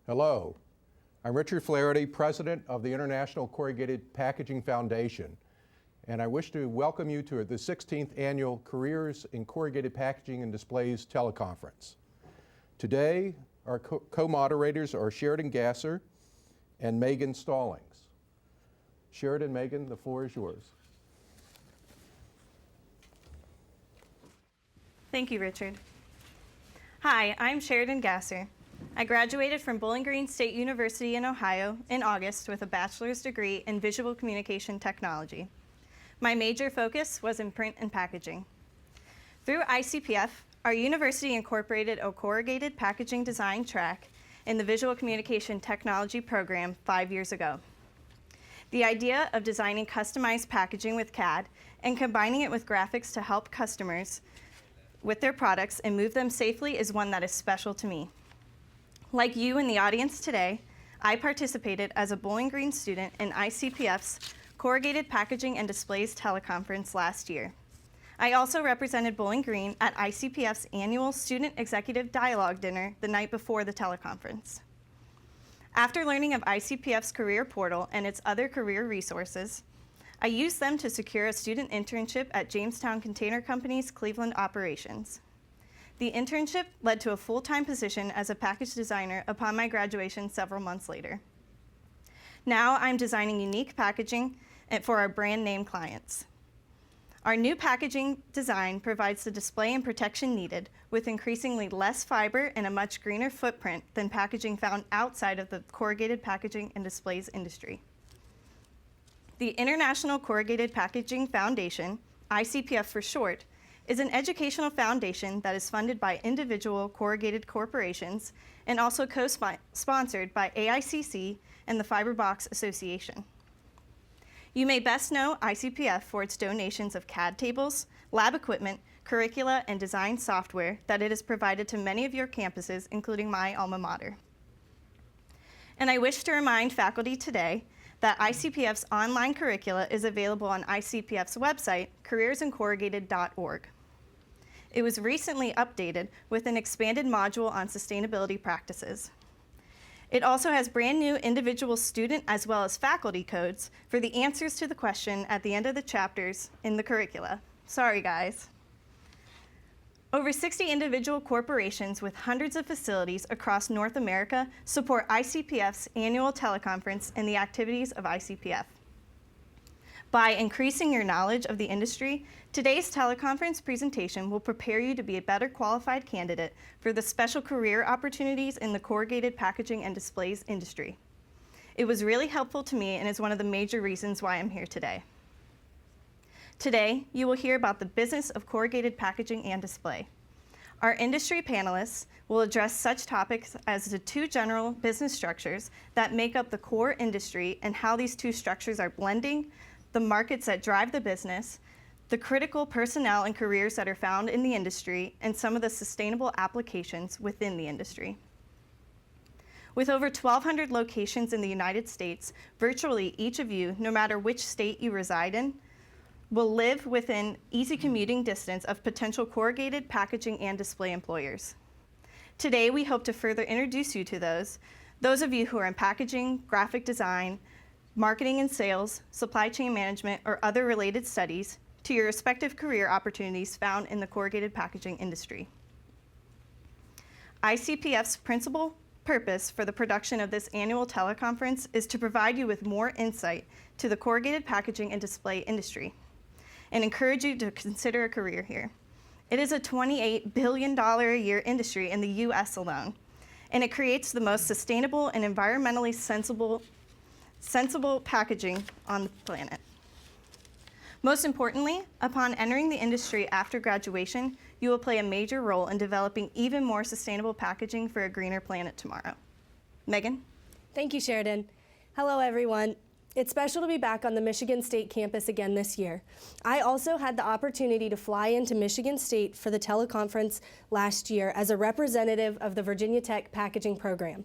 Hello, I'm Richard Flaherty, President of the International Corrugated Packaging Foundation, and I wish to welcome you to the 16th Annual Careers in Corrugated Packaging and Displays Teleconference. Today, our co-moderators are Sheridan Gasser and Megan Stallings. Sheridan, Megan, the floor is yours. Thank you, Richard. Hi, I'm Sheridan Gasser. I graduated from Bowling Green State University in Ohio in August with a bachelor's degree in visual communication technology. My major focus was in print and packaging. Through ICPF, our university incorporated a corrugated packaging design track in the visual communication technology program 5 years ago. The idea of designing customized packaging with CAD and combining it with graphics to help customers with their products and move them safely is one that is special to me. Like you in the audience today, I participated as a Bowling Green student in ICPF's Corrugated Packaging and Displays Teleconference last year. I also represented Bowling Green at ICPF's annual Student Executive Dialogue Dinner the night before the teleconference. After learning of ICPF's career portal and its other career resources, I used them to secure a student internship at Jamestown Container Company's Cleveland operations. The internship led to a full-time position as a package designer upon my graduation several months later. Now I'm designing unique packaging for our brand name clients. Our new packaging design provides the display and protection needed with increasingly less fiber and a much greener footprint than packaging found outside of the corrugated packaging and displays industry. The International Corrugated Packaging Foundation, ICPF for short, is an educational foundation that is funded by individual corrugated corporations and also co-sponsored by AICC and the Fiberbox Association. You may best know ICPF for its donations of CAD tables, lab equipment, curricula, and design software that it has provided to many of your campuses, including my alma mater. And I wish to remind faculty today that ICPF's online curricula is available on ICPF's website, careersincorrugated.org. It was recently updated with an expanded module on sustainability practices. It also has brand new individual student as well as faculty codes for the answers to the question at the end of the chapters in the curricula. Sorry, guys. Over 60 individual corporations with hundreds of facilities across North America support ICPF's annual teleconference and the activities of ICPF. By increasing your knowledge of the industry, today's teleconference presentation will prepare you to be a better qualified candidate for the special career opportunities in the corrugated packaging and displays industry. It was really helpful to me and is one of the major reasons why I'm here today. Today, you will hear about the business of corrugated packaging and display. Our industry panelists will address such topics as the two general business structures that make up the core industry and how these two structures are blending, the markets that drive the business, the critical personnel and careers that are found in the industry, and some of the sustainable applications within the industry. With over 1,200 locations in the United States, virtually each of you, no matter which state you reside in, will live within easy commuting distance of potential corrugated packaging and display employers. Today, we hope to further introduce you to those of you who are in packaging, graphic design, marketing and sales, supply chain management, or other related studies to your respective career opportunities found in the corrugated packaging industry. ICPF's principal purpose for the production of this annual teleconference is to provide you with more insight to the corrugated packaging and display industry and encourage you to consider a career here. It is a $28 billion a year industry in the US alone, and it creates the most sustainable and environmentally sensible packaging on the planet. Most importantly, upon entering the industry after graduation, you will play a major role in developing even more sustainable packaging for a greener planet tomorrow. Megan? Thank you, Sheridan. Hello, everyone. It's special to be back on the Michigan State campus again this year. I also had the opportunity to fly into Michigan State for the teleconference last year as a representative of the Virginia Tech packaging program.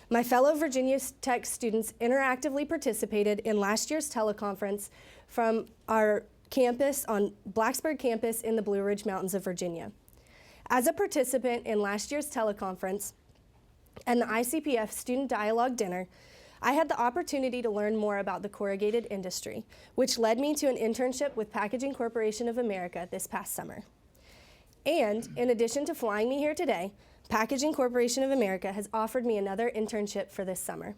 My fellow Virginia Tech students interactively participated in last year's teleconference from our campus on Blacksburg campus in the Blue Ridge Mountains of Virginia. As a participant in last year's teleconference, and the ICPF Student Dialogue Dinner, I had the opportunity to learn more about the corrugated industry, which led me to an internship with Packaging Corporation of America this past summer. And in addition to flying me here today, Packaging Corporation of America has offered me another internship for this summer.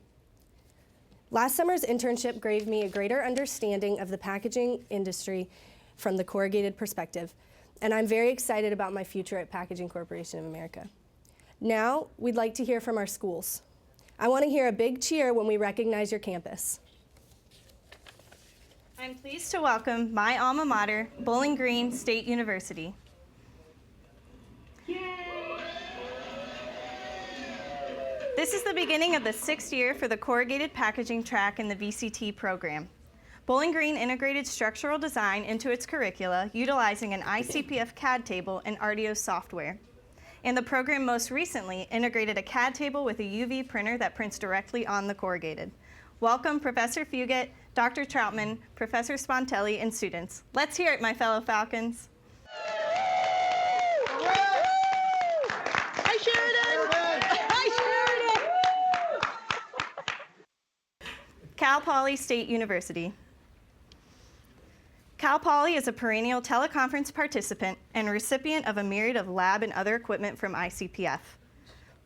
Last summer's internship gave me a greater understanding of the packaging industry from the corrugated perspective, and I'm very excited about my future at Packaging Corporation of America. Now, we'd like to hear from our schools. I want to hear a big cheer when we recognize your campus. I'm pleased to welcome my alma mater, Bowling Green State University. This is the beginning of the 6th year for the corrugated packaging track in the VCT program. Bowling Green integrated structural design into its curricula utilizing an ICPF CAD table and RDO software. And the program most recently integrated a CAD table with a UV printer that prints directly on the corrugated. Welcome Professor Fugit, Dr. Troutman, Professor Spontelli, and students. Let's hear it, my fellow Falcons. Hi, Sheridan! Hi, Sheridan! Cal Poly State University. Cal Poly is a perennial teleconference participant and recipient of a myriad of lab and other equipment from ICPF.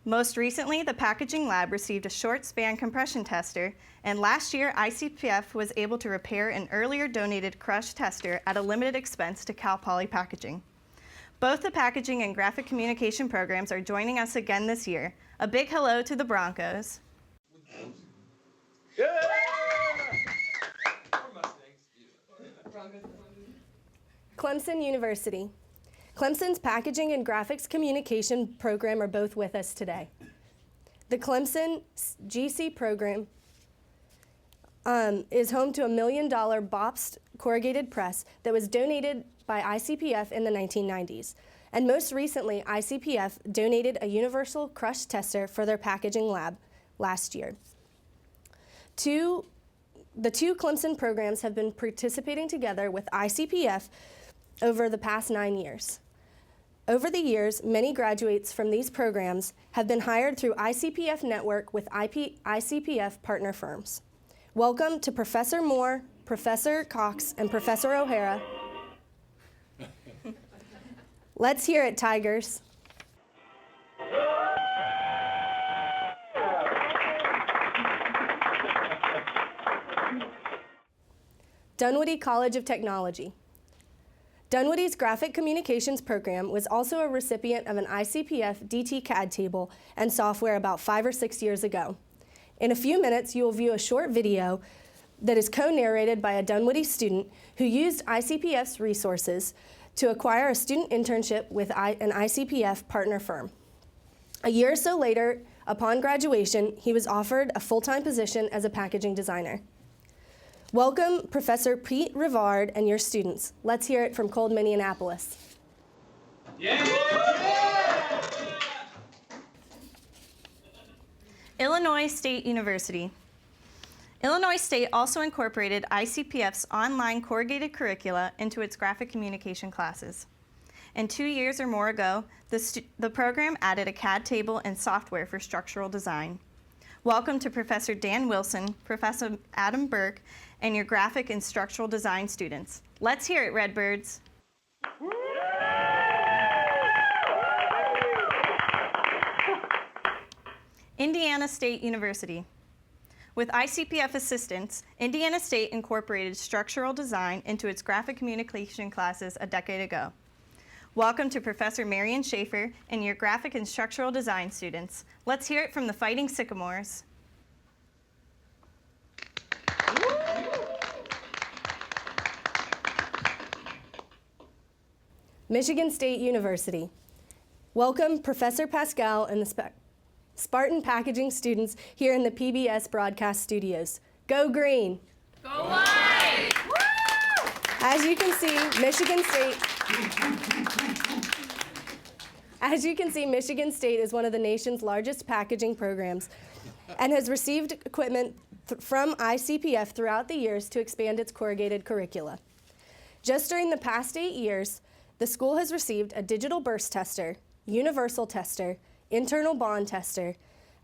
Most recently, the packaging lab received a short span compression tester, and last year ICPF was able to repair an earlier donated crush tester at a limited expense to Cal Poly Packaging. Both the packaging and graphic communication programs are joining us again this year. A big hello to the Broncos. Clemson University. Clemson's packaging and graphics communication program are both with us today. The Clemson GC program is home to a $1 million Bobst corrugated press that was donated by ICPF in the 1990s. And most recently, ICPF donated a universal crush tester for their packaging lab last year. The two Clemson programs have been participating together with ICPF over the past 9 years. Over the years, many graduates from these programs have been hired through ICPF Network with ICPF partner firms. Welcome to Professor Moore, Professor Cox, and Professor O'Hara. Let's hear it, Tigers. Dunwoody College of Technology. Dunwoody's graphic communications program was also a recipient of an ICPF DT CAD table and software about 5 or 6 years ago. In a few minutes, you will view a short video that is co-narrated by a Dunwoody student who used ICPF's resources to acquire a student internship with an ICPF partner firm. A year or so later, upon graduation, he was offered a full-time position as a packaging designer. Welcome, Professor Pete Rivard and your students. Let's hear it from Cold Minneapolis. Yeah! Illinois State University. Illinois State also incorporated ICPF's online corrugated curricula into its graphic communication classes. And 2 years or more ago, the program added a CAD table and software for structural design. Welcome to Professor Dan Wilson, Professor Adam Burke, and your graphic and structural design students. Let's hear it, Redbirds. Indiana State University. With ICPF assistance, Indiana State incorporated structural design into its graphic communication classes a decade ago. Welcome to Professor Marion Schaefer and your graphic and structural design students. Let's hear it from the Fighting Sycamores. Michigan State University. Welcome, Professor Pascal and the Spartan Packaging students here in the PBS broadcast studios. Go Green! Go White! Woo! As you can see, Michigan State is one of the nation's largest packaging programs and has received equipment from ICPF throughout the years to expand its corrugated curricula. Just during the past 8 years, the school has received a digital burst tester, universal tester, internal bond tester,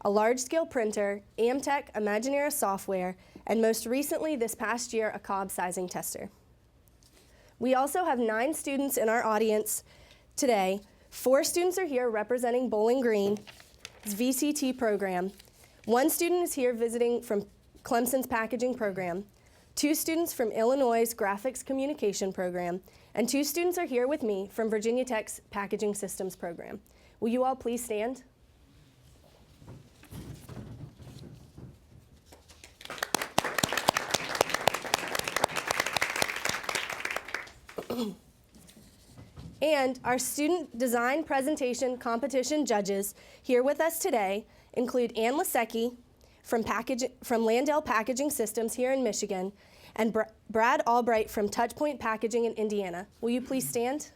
a large-scale printer, Amtech Imaginera software, and most recently this past year, a cob sizing tester. We also have 9 students in our audience today. 4 students are here representing Bowling Green's VCT program. 1 student is here visiting from Clemson's packaging program. 2 students from Illinois' graphics communication program, and 2 students are here with me from Virginia Tech's packaging systems program. Will you all please stand? And our student design presentation competition judges here with us today include Ann Lasecki from Landell Packaging Systems here in Michigan, and Brad Albright from Touchpoint Packaging in Indiana. Will you please stand?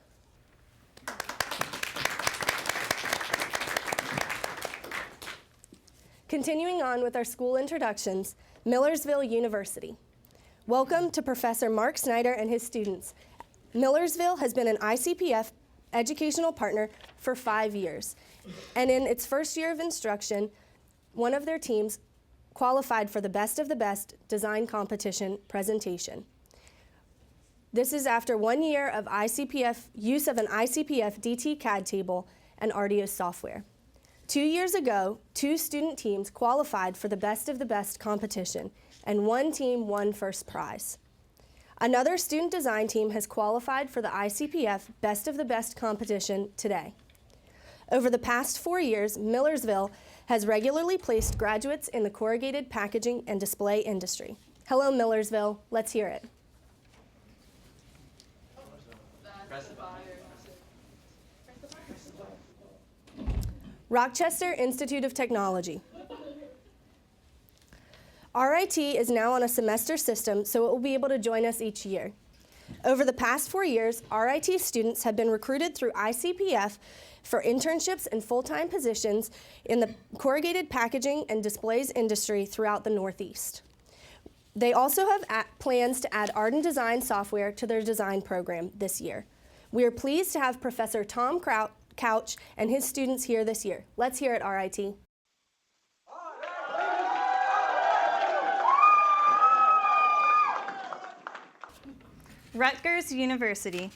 Continuing on with our school introductions, Millersville University. Welcome to Professor Mark Snyder and his students. Millersville has been an ICPF educational partner for 5 years, and in its first year of instruction, one of their teams qualified for the Best of the Best design competition presentation. This is after 1 year of use of an ICPF DT CAD table and Ardios software. 2 years ago, 2 student teams qualified for the Best of the Best competition, and 1 team won first prize. Another student design team has qualified for the ICPF Best of the Best competition today. Over the past 4 years, Millersville has regularly placed graduates in the corrugated packaging and display industry. Hello, Millersville. Let's hear it. Rochester Institute of Technology. RIT is now on a semester system, so it will be able to join us each year. Over the past 4 years, RIT students have been recruited through ICPF for internships and full-time positions in the corrugated packaging and displays industry throughout the Northeast. They also have plans to add art and design software to their design program this year. We are pleased to have Professor Tom Couch and his students here this year. Let's hear it, RIT. Rutgers University.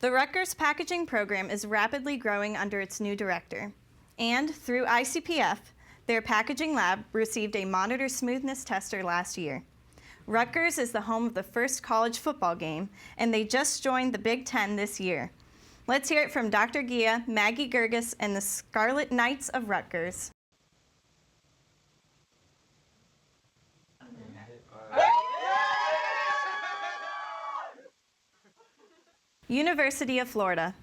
The Rutgers packaging program is rapidly growing under its new director, and through ICPF, their packaging lab received a monitor smoothness tester last year. Rutgers is the home of the first college football game, and they just joined the Big Ten this year. Let's hear it from Dr. Gia, Maggie Gerges, and the Scarlet Knights of Rutgers. University of Florida.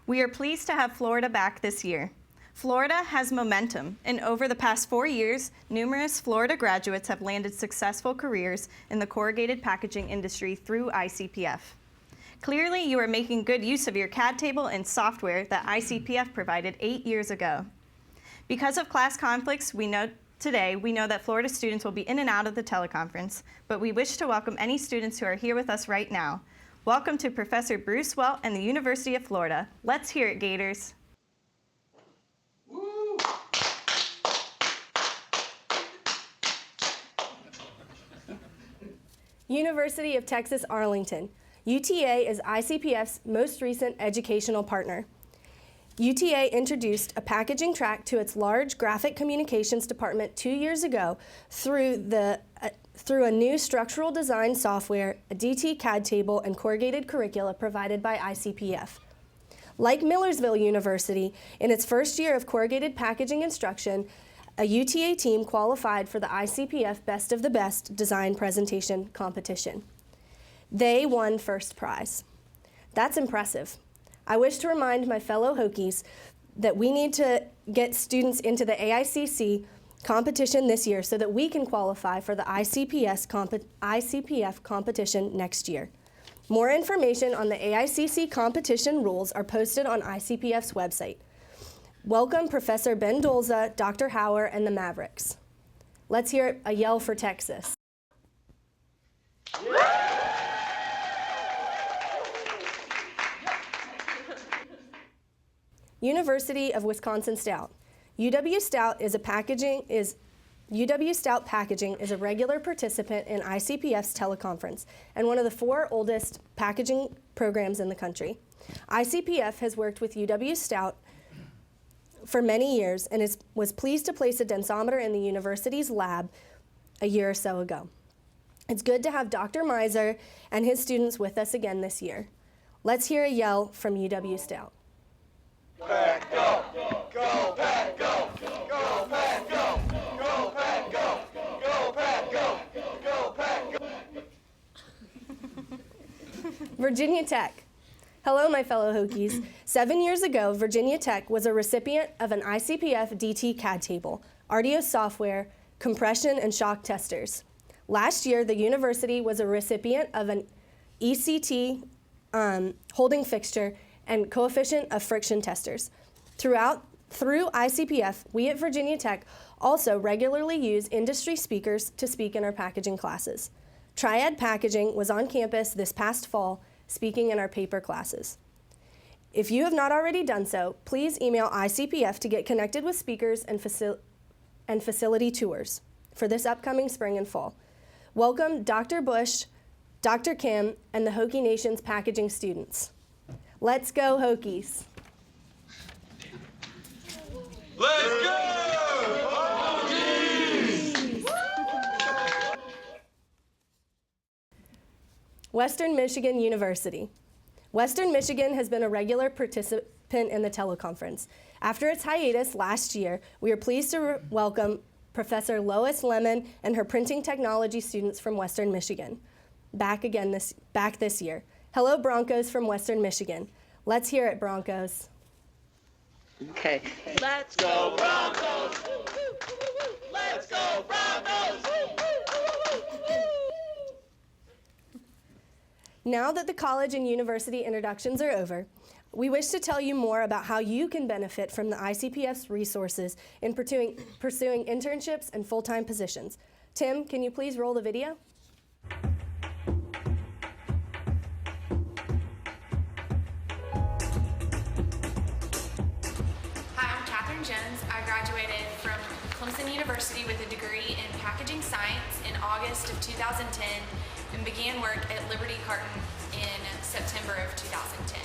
We are pleased to have Florida back this year. Florida has momentum, and over the past 4 years, numerous Florida graduates have landed successful careers in the corrugated packaging industry through ICPF. Clearly, you are making good use of your CAD table and software that ICPF provided 8 years ago. Because of class conflicts, we know that Florida students will be in and out of the teleconference, but we wish to welcome any students who are here with us right now. Welcome to Professor Bruce Welt and the University of Florida. Let's hear it, Gators. Woo! University of Texas Arlington. UTA is ICPF's most recent educational partner. UTA introduced a packaging track to its large graphic communications department 2 years ago through a new structural design software, a DT CAD table, and corrugated curricula provided by ICPF. Like Millersville University, in its first year of corrugated packaging instruction, a UTA team qualified for the ICPF Best of the Best design presentation competition. They won first prize. That's impressive. I wish to remind my fellow Hokies that we need to get students into the AICC competition this year so that we can qualify for the ICPF competition next year. More information on the AICC competition rules are posted on ICPF's website. Welcome Professor Ben Dolza, Dr. Hauer, and the Mavericks. Let's hear a yell for Texas. University of Wisconsin Stout. UW Stout Packaging is a regular participant in ICPF's Teleconference and one of the 4 oldest packaging programs in the country. ICPF has worked with UW Stout for many years and was pleased to place a densometer in the university's lab a year or so ago. It's good to have Dr. Miser and his students with us again this year. Let's hear a yell from UW Stout. Pack, go! Go, Pack, go! Go, Pack, go! Go, Pack, go! Go, Pack, go! Go, Pack, go! Virginia Tech. Hello, my fellow Hokies. 7 years ago, Virginia Tech was a recipient of an ICPF DT CAD table, RDO software, compression, and shock testers. Last year, the university was a recipient of an ECT holding fixture and coefficient of friction testers. Through ICPF, we at Virginia Tech also regularly use industry speakers to speak in our packaging classes. Triad Packaging was on campus this past fall speaking in our paper classes. If you have not already done so, please email ICPF to get connected with speakers and facility tours for this upcoming spring and fall. Welcome Dr. Bush, Dr. Kim, and the Hokie Nation's packaging students. Let's go, Hokies. Let's go! Western Michigan University. Western Michigan has been a regular participant in the teleconference. After its hiatus last year, we are pleased to welcome Professor Lois Lemon and her printing technology students from Western Michigan back this year. Hello, Broncos from Western Michigan. Let's hear it, Broncos. Okay. Let's go Broncos! Let's go Broncos! Now that the college and university introductions are over, we wish to tell you more about how you can benefit from the ICPF's resources in pursuing internships and full-time positions. Tim, can you please roll the video? Hi, I'm Catherine Jones. I graduated from Clemson University with a degree in packaging science in August of 2010 and began work at Liberty Carton in September of 2010.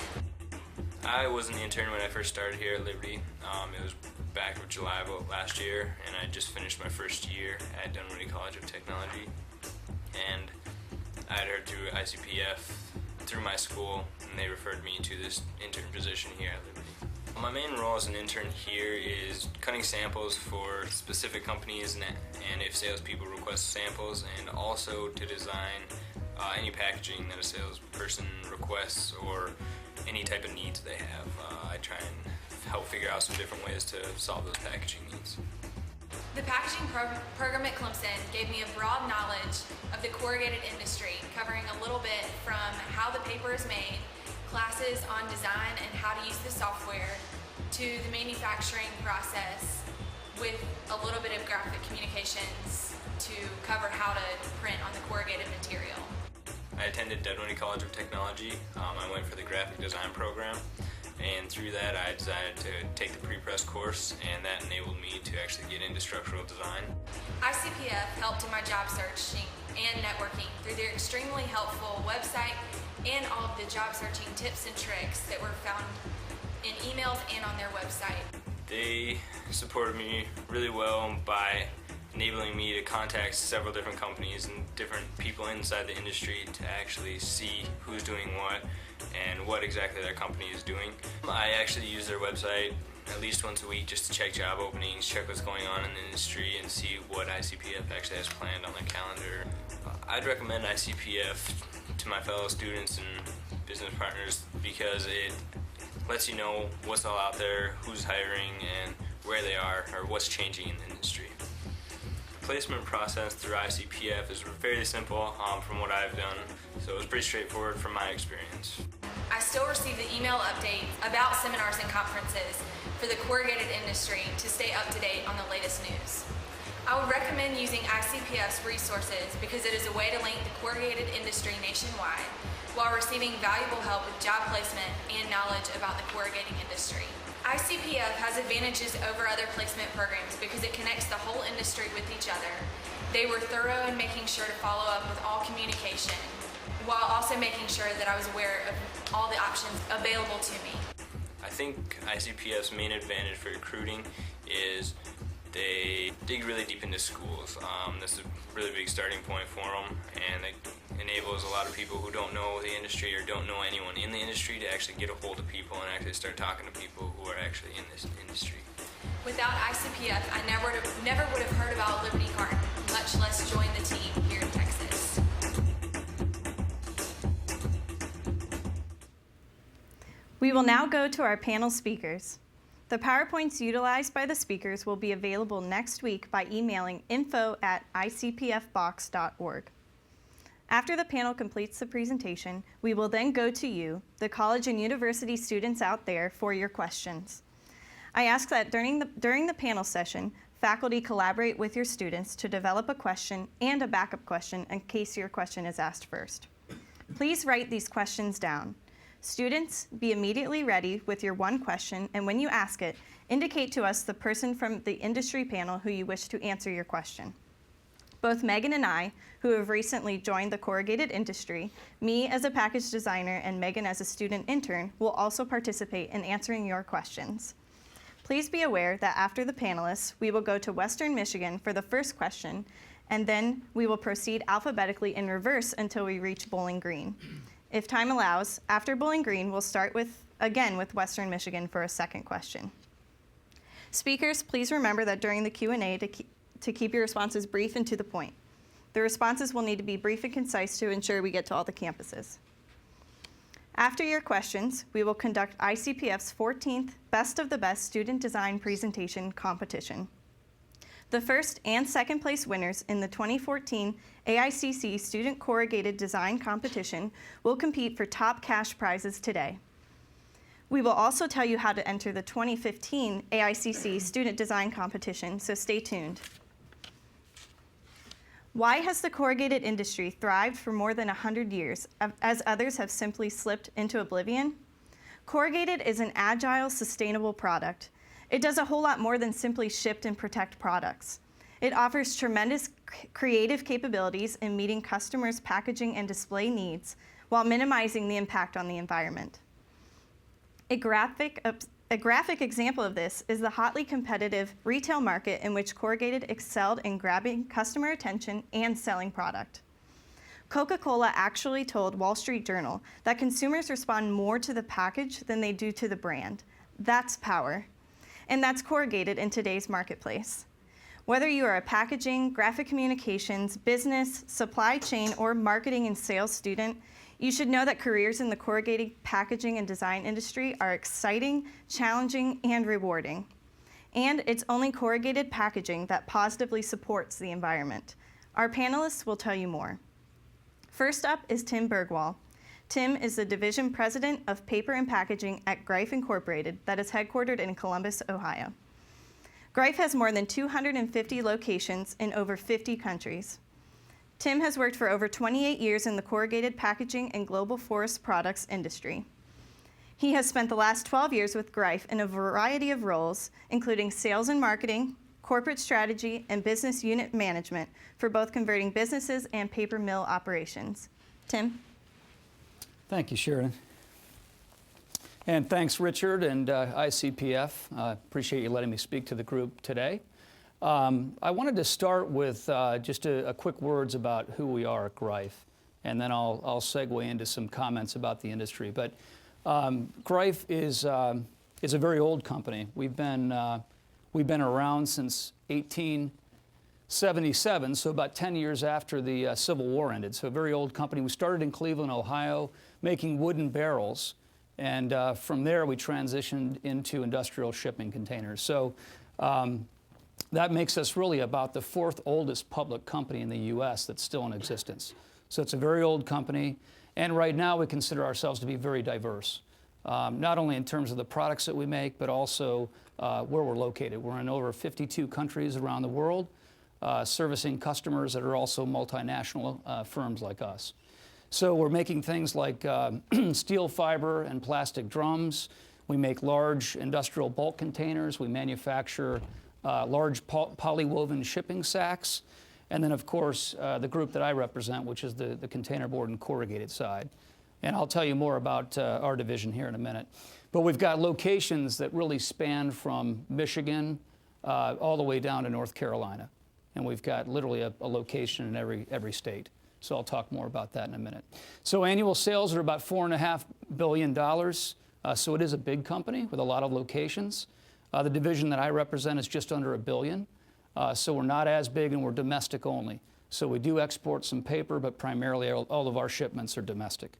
I was an intern when I first started here at Liberty. It was back in July of last year, and I just finished my first year at Dunwoody College of Technology. And I had heard through ICPF, through my school, and they referred me to this intern position here at Liberty. My main role as an intern here is cutting samples for specific companies and if salespeople request samples, and also to design any packaging that a salesperson requests or any type of needs they have. I try and help figure out some different ways to solve those packaging needs. The packaging program at Clemson gave me a broad knowledge of the corrugated industry, covering a little bit from how the paper is made, classes on design and how to use the software, to the manufacturing process with a little bit of graphic communications to cover how to print on the corrugated material. I attended Dunwoody College of Technology. I went for the graphic design program, and through that I decided to take the pre-press course, and that enabled me to actually get into structural design. ICPF helped in my job searching and networking through their extremely helpful website and all of the job searching tips and tricks that were found in emails and on their website. They supported me really well by enabling me to contact several different companies and different people inside the industry to actually see who's doing what and what exactly their company is doing. I actually use their website at least once a week just to check job openings, check what's going on in the industry, and see what ICPF actually has planned on their calendar. I'd recommend ICPF to my fellow students and business partners because it lets you know what's all out there, who's hiring, and where they are, or what's changing in the industry. The placement process through ICPF is fairly simple from what I've done, so it was pretty straightforward from my experience. I still receive the email updates about seminars and conferences for the corrugated industry to stay up to date on the latest news. I would recommend using ICPF's resources because it is a way to link the corrugated industry nationwide while receiving valuable help with job placement and knowledge about the corrugating industry. ICPF has advantages over other placement programs because it connects the whole industry with each other. They were thorough in making sure to follow up with all communication, while also making sure that I was aware of all the options available to me. I think ICPF's main advantage for recruiting is they dig really deep into schools. That's a really big starting point for them, and it enables a lot of people who don't know the industry or don't know anyone in the industry to actually get a hold of people and actually start talking to people who are actually in this industry. Without ICPF, I never would have heard about Liberty Garden, much less join the team here in Texas. We will now go to our panel speakers. The PowerPoints utilized by the speakers will be available next week by emailing info@icpfbox.org. After the panel completes the presentation, we will then go to you, the college and university students out there, for your questions. I ask that during the panel session, faculty collaborate with your students to develop a question and a backup question in case your question is asked first. Please write these questions down. Students, be immediately ready with your one question, and when you ask it, indicate to us the person from the industry panel who you wish to answer your question. Both Megan and I, who have recently joined the corrugated industry, me as a package designer and Megan as a student intern, will also participate in answering your questions. Please be aware that after the panelists, we will go to Western Michigan for the first question, and then we will proceed alphabetically in reverse until we reach Bowling Green. If time allows, after Bowling Green, we'll start again with Western Michigan for a second question. Speakers, please remember that during the Q&A to keep your responses brief and to the point. The responses will need to be brief and concise to ensure we get to all the campuses. After your questions, we will conduct ICPF's 14th Best of the Best Student Design Presentation Competition. The first and second place winners in the 2014 AICC Student Corrugated Design Competition will compete for top cash prizes today. We will also tell you how to enter the 2015 AICC Student Design Competition, so stay tuned. Why has the corrugated industry thrived for more than 100 years, as others have simply slipped into oblivion? Corrugated is an agile, sustainable product. It does a whole lot more than simply ship and protect products. It offers tremendous creative capabilities in meeting customers' packaging and display needs while minimizing the impact on the environment. A graphic example of this is the hotly competitive retail market in which Corrugated excelled in grabbing customer attention and selling product. Coca-Cola actually told Wall Street Journal that consumers respond more to the package than they do to the brand. That's power. And that's Corrugated in today's marketplace. Whether you are a packaging, graphic communications, business, supply chain, or marketing and sales student, you should know that careers in the corrugated packaging and design industry are exciting, challenging, and rewarding. And it's only corrugated packaging that positively supports the environment. Our panelists will tell you more. First up is Tim Bergwall. Tim is the Division President of Paper and Packaging at Greif Incorporated that is headquartered in Columbus, Ohio. Greif has more than 250 locations in over 50 countries. Tim has worked for over 28 years in the corrugated packaging and global forest products industry. He has spent the last 12 years with Greif in a variety of roles, including sales and marketing, corporate strategy, and business unit management for both converting businesses and paper mill operations. Tim? Thank you, Sheridan. And thanks, Richard and ICPF. Appreciate you letting me speak to the group today. I wanted to start with just a quick words about who we are at Greif, and then I'll segue into some comments about the industry. But Greif is a very old company. We've been around since 1877, so about 10 years after the Civil War ended. So a very old company. We started in Cleveland, Ohio, making wooden barrels, and from there we transitioned into industrial shipping containers. So that makes us really about the fourth oldest public company in the U.S. that's still in existence. So it's a very old company, and right now we consider ourselves to be very diverse, not only in terms of the products that we make, but also where we're located. We're in over 52 countries around the world, servicing customers that are also multinational firms like us. So we're making things like steel fiber and plastic drums. We make large industrial bulk containers. We manufacture large polywoven shipping sacks. And then, of course, the group that I represent, which is the containerboard and corrugated side. And I'll tell you more about our division here in a minute. But we've got locations that really span from Michigan all the way down to North Carolina. And we've got literally a location in every state. So I'll talk more about that in a minute. So annual sales are about $4.5 billion. So it is a big company with a lot of locations. The division that I represent is just under $1 billion. So we're not as big, and we're domestic only. So we do export some paper, but primarily all of our shipments are domestic.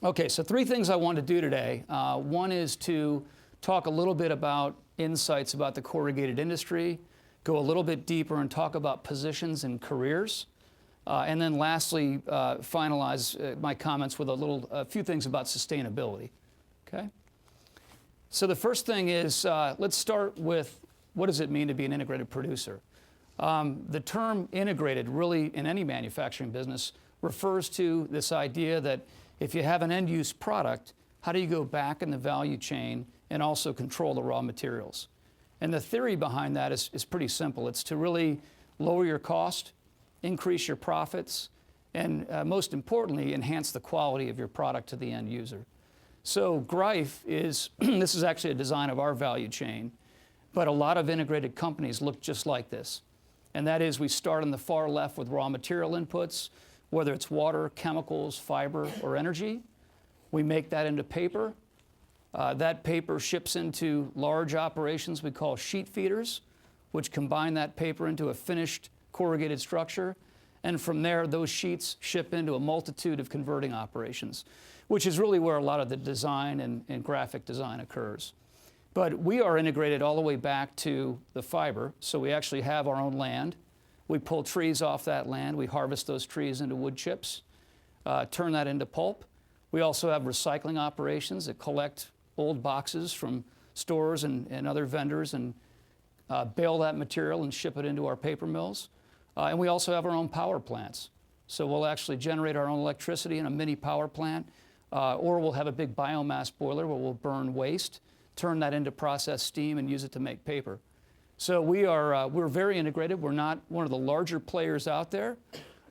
Okay, so 3 things I want to do today. One is to talk a little bit about insights about the corrugated industry, go a little bit deeper and talk about positions and careers. And then lastly, finalize my comments with a few things about sustainability. Okay? So the first thing is, let's start with what does it mean to be an integrated producer? The term integrated really in any manufacturing business refers to this idea that if you have an end-use product, how do you go back in the value chain and also control the raw materials? And the theory behind that is pretty simple. It's to really lower your cost, increase your profits, and most importantly, enhance the quality of your product to the end user. So Greif is, this is actually a design of our value chain, but a lot of integrated companies look just like this. And that is, we start on the far left with raw material inputs, whether it's water, chemicals, fiber, or energy. We make that into paper. That paper ships into large operations we call sheet feeders, which combine that paper into a finished corrugated structure. And from there, those sheets ship into a multitude of converting operations, which is really where a lot of the design and graphic design occurs. But we are integrated all the way back to the fiber, so we actually have our own land. We pull trees off that land. We harvest those trees into wood chips, turn that into pulp. We also have recycling operations that collect old boxes from stores and other vendors and bale that material and ship it into our paper mills. And we also have our own power plants. So we'll actually generate our own electricity in a mini power plant, or we'll have a big biomass boiler where we'll burn waste, turn that into processed steam, and use it to make paper. So we're very integrated. We're not one of the larger players out there.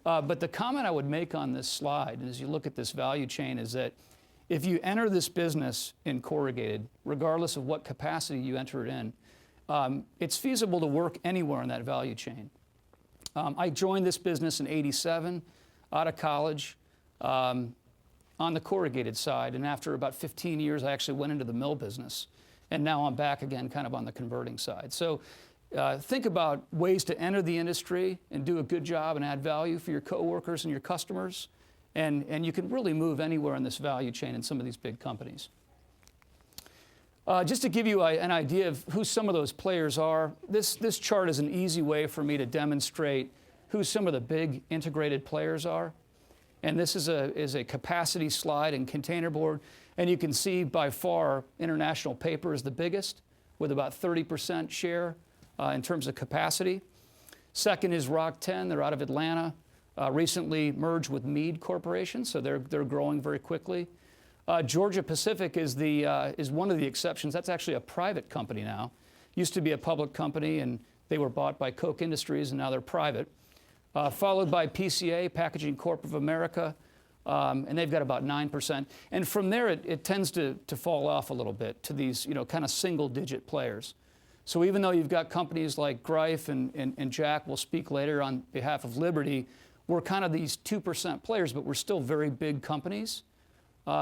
But the comment I would make on this slide, as you look at this value chain, is that if you enter this business in corrugated, regardless of what capacity you enter it in, it's feasible to work anywhere in that value chain. I joined this business in '87, out of college, on the corrugated side. And after about 15 years, I actually went into the mill business. And now I'm back again kind of on the converting side. So think about ways to enter the industry and do a good job and add value for your coworkers and your customers. And you can really move anywhere in this value chain in some of these big companies. Just to give you an idea of who some of those players are, this chart is an easy way for me to demonstrate who some of the big integrated players are. And this is a capacity slide in containerboard. And you can see by far International Paper is the biggest, with about 30% share in terms of capacity. Second is Rock 10. They're out of Atlanta. Recently merged with Mead Corporation, so they're growing very quickly. Georgia Pacific is one of the exceptions. That's actually a private company now. Used to be a public company, and they were bought by Koch Industries, and now they're private. Followed by PCA, Packaging Corp of America, and they've got about 9%. And from there, it tends to fall off a little bit to these kind of single-digit players. So even though you've got companies like Greif and Jack will speak later on behalf of Liberty, we're kind of these 2% players, but we're still very big companies.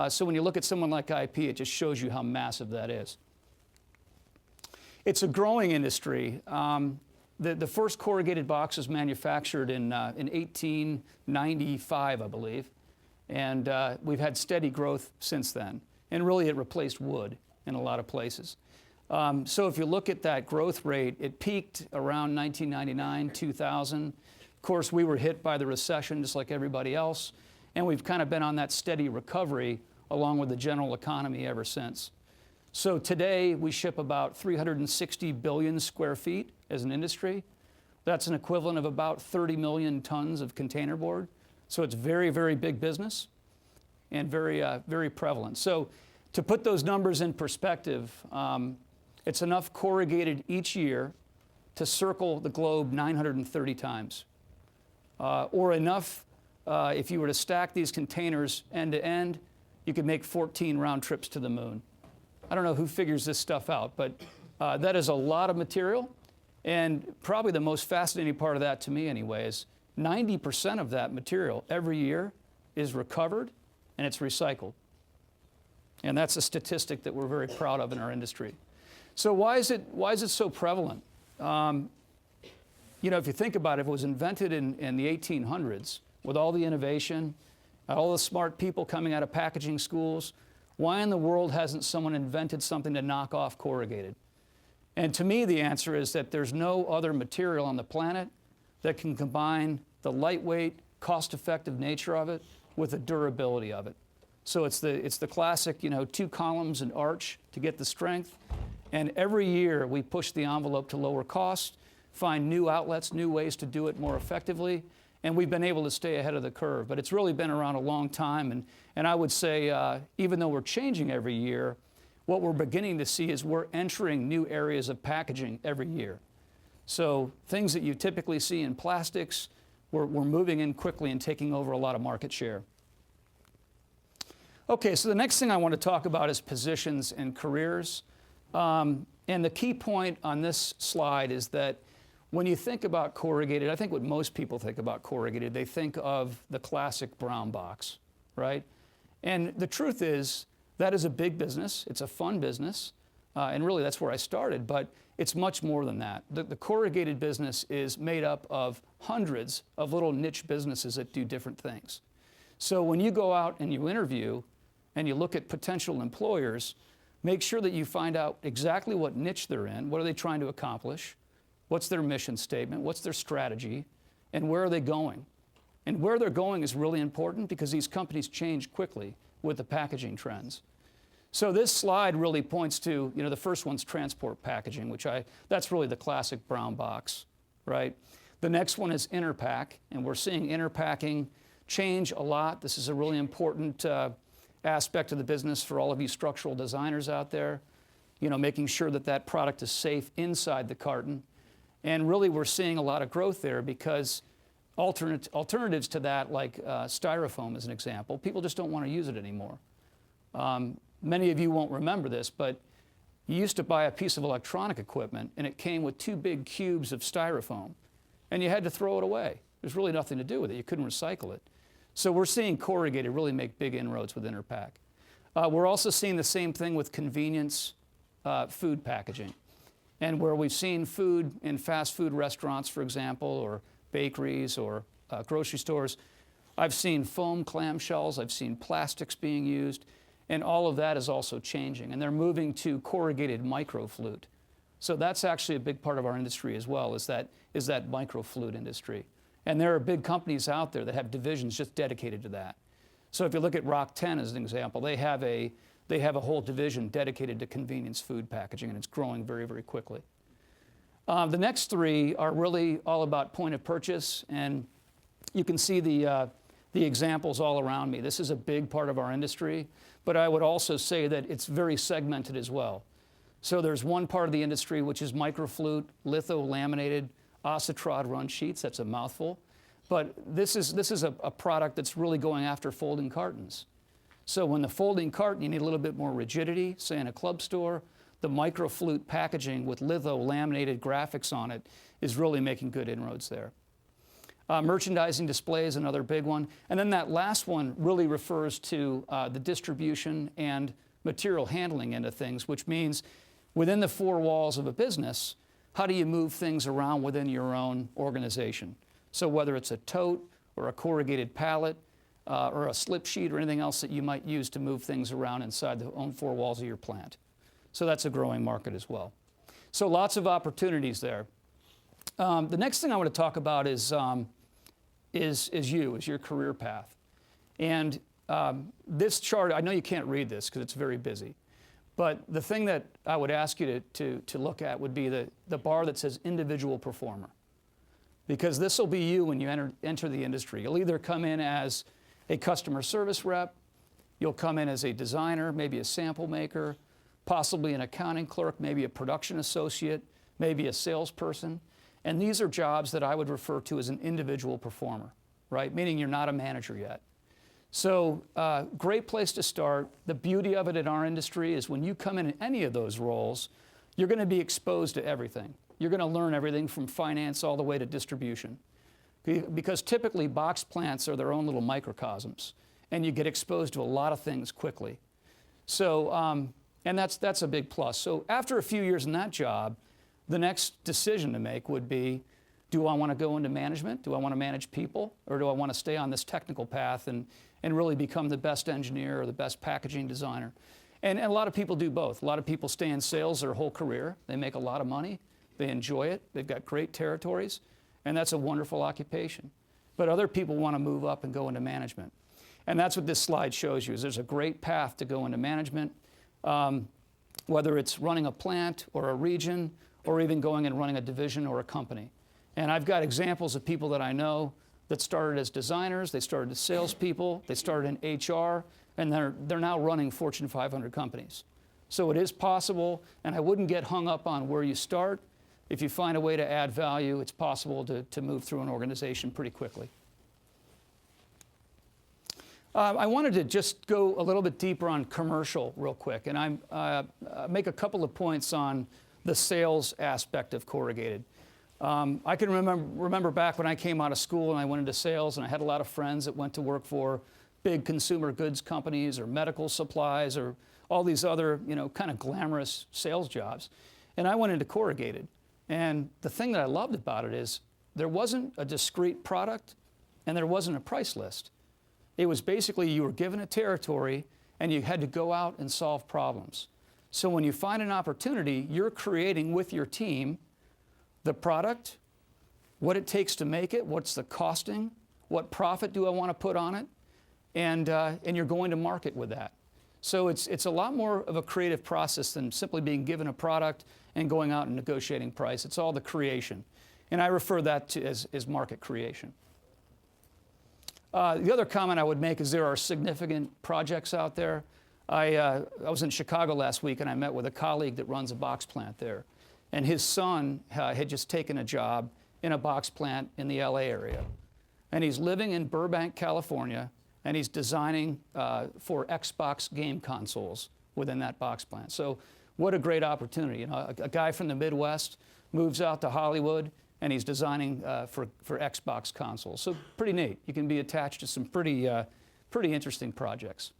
So when you look at someone like IP, it just shows you how massive that is. It's a growing industry. The first corrugated box was manufactured in 1895, I believe. And we've had steady growth since then. And really, it replaced wood in a lot of places. So if you look at that growth rate, it peaked around 1999, 2000. Of course, we were hit by the recession just like everybody else. And we've kind of been on that steady recovery along with the general economy ever since. So today, we ship about 360 billion square feet as an industry. That's an equivalent of about 30 million tons of containerboard. So it's very, very big business and very, very prevalent. So To put those numbers in perspective, it's enough corrugated each year to circle the globe 930 times, or enough if you were to stack these containers end to end, you could make 14 round trips to the moon. I don't know who figures this stuff out, but that is a lot of material. And probably the most fascinating part of that to me anyway is 90% of that material every year is recovered and it's recycled. And that's a statistic that we're very proud of in our industry. So why is it so prevalent? You know, if you think about it, if it was invented in the 1800s with all the innovation, all the smart people coming out of packaging schools, why in the world hasn't someone invented something to knock off corrugated? And to me, the answer is that there's no other material on the planet that can combine the lightweight, cost-effective nature of it with the durability of it. So it's the classic, you know, 2 columns and arch to get the strength. And every year we push the envelope to lower cost, find new outlets, new ways to do it more effectively, and we've been able to stay ahead of the curve. But it's really been around a long time, and I would say even though we're changing every year, what we're beginning to see is we're entering new areas of packaging every year. So things that you typically see in plastics, we're moving in quickly and taking over a lot of market share. Okay, so the next thing I want to talk about is positions and careers. And the key point on this slide is that when you think about corrugated, I think what most people think about corrugated, they think of the classic brown box, right? And the truth is, that is a big business. It's a fun business. And really, that's where I started. But it's much more than that. The corrugated business is made up of hundreds of little niche businesses that do different things. So when you go out and you interview and you look at potential employers, make sure that you find out exactly what niche they're in, what are they trying to accomplish, what's their mission statement, what's their strategy, and where are they going. And where they're going is really important because these companies change quickly with the packaging trends. So this slide really points to, you know, the first one's transport packaging, which that's really the classic brown box, right? The next one is interpack, and we're seeing interpacking change a lot. This is a really important aspect of the business for all of you structural designers out there, you know, making sure that that product is safe inside the carton. And really we're seeing a lot of growth there because alternatives to that, like styrofoam as an example, people just don't want to use it anymore. Many of you won't remember this, but you used to buy a piece of electronic equipment and it came with 2 big cubes of styrofoam and you had to throw it away. There's really nothing to do with it. You couldn't recycle it. So we're seeing corrugated really make big inroads with interpack. We're also seeing the same thing with convenience food packaging. And where we've seen food in fast food restaurants, for example, or bakeries or grocery stores, I've seen foam clamshells, I've seen plastics being used, and all of that is also changing. And they're moving to corrugated microflute. So that's actually a big part of our industry as well, is that microflute industry. And there are big companies out there that have divisions just dedicated to that. So if you look at Rock 10 as an example, they have a whole division dedicated to convenience food packaging, and it's growing very, very quickly. The next 3 are really all about point of purchase, and you can see the examples all around me. This is a big part of our industry, but I would also say that it's very segmented as well. So there's one part of the industry which is microflute, litho-laminated, Ossitrod run sheets. That's a mouthful. But this is a product that's really going after folding cartons. So when the folding carton, you need a little bit more rigidity, say in a club store, the microflute packaging with litho-laminated graphics on it is really making good inroads there. Merchandising display is another big one. And then that last one really refers to the distribution and material handling end of things, which means within the 4 walls of a business, how do you move things around within your own organization? So whether it's a tote or a corrugated pallet or a slip sheet or anything else that you might use to move things around inside the own 4 walls of your plant. So that's a growing market as well. So lots of opportunities there. The next thing I want to talk about is your career path. And this chart, I know you can't read this because it's very busy, but the thing that I would ask you to look at would be the bar that says individual performer. Because this will be you when you enter the industry. You'll either come in as a customer service rep, You'll come in as a designer, maybe a sample maker, possibly an accounting clerk, maybe a production associate, maybe a salesperson. And these are jobs that I would refer to as an individual performer, right? Meaning you're not a manager yet. So great place to start. The beauty of it in our industry is when you come in any of those roles, you're going to be exposed to everything. You're going to learn everything from finance all the way to distribution. Because typically box plants are their own little microcosms, and you get exposed to a lot of things quickly. So, and that's a big plus. So after a few years in that job, the next decision to make would be, do I want to go into management? Do I want to manage people? Or do I want to stay on this technical path and really become the best engineer or the best packaging designer? And a lot of people do both. A lot of people stay in sales their whole career. They make a lot of money. They enjoy it. They've got great territories. And that's a wonderful occupation. But other people want to move up and go into management. And that's what this slide shows you, is there's a great path to go into management, whether it's running a plant or a region, or even going and running a division or a company. And I've got examples of people that I know that started as designers, they started as salespeople, they started in HR, and they're now running Fortune 500 companies. So it is possible, and I wouldn't get hung up on where you start. If you find a way to add value, it's possible to move through an organization pretty quickly. I wanted to just go a little bit deeper on commercial real quick, and I make a couple of points on the sales aspect of Corrugated. I can remember back when I came out of school and I went into sales, and I had a lot of friends that went to work for big consumer goods companies or medical supplies or all these other, kind of glamorous sales jobs. And I went into Corrugated. And the thing that I loved about it is there wasn't a discrete product and there wasn't a price list. It was basically you were given a territory and you had to go out and solve problems. So when you find an opportunity, you're creating with your team the product, what it takes to make it, what's the costing, what profit do I want to put on it, and you're going to market with that. So it's a lot more of a creative process than simply being given a product and going out and negotiating price. It's all the creation. And I refer that to as market creation. The other comment I would make is there are significant projects out there. I was in Chicago last week and I met with a colleague that runs a box plant there. And his son had just taken a job in a box plant in the LA area. And he's living in Burbank, California, and he's designing for Xbox game consoles within that box plant. So what a great opportunity. A guy from the Midwest moves out to Hollywood and he's designing for Xbox consoles. So pretty neat. You can be attached to some pretty interesting projects.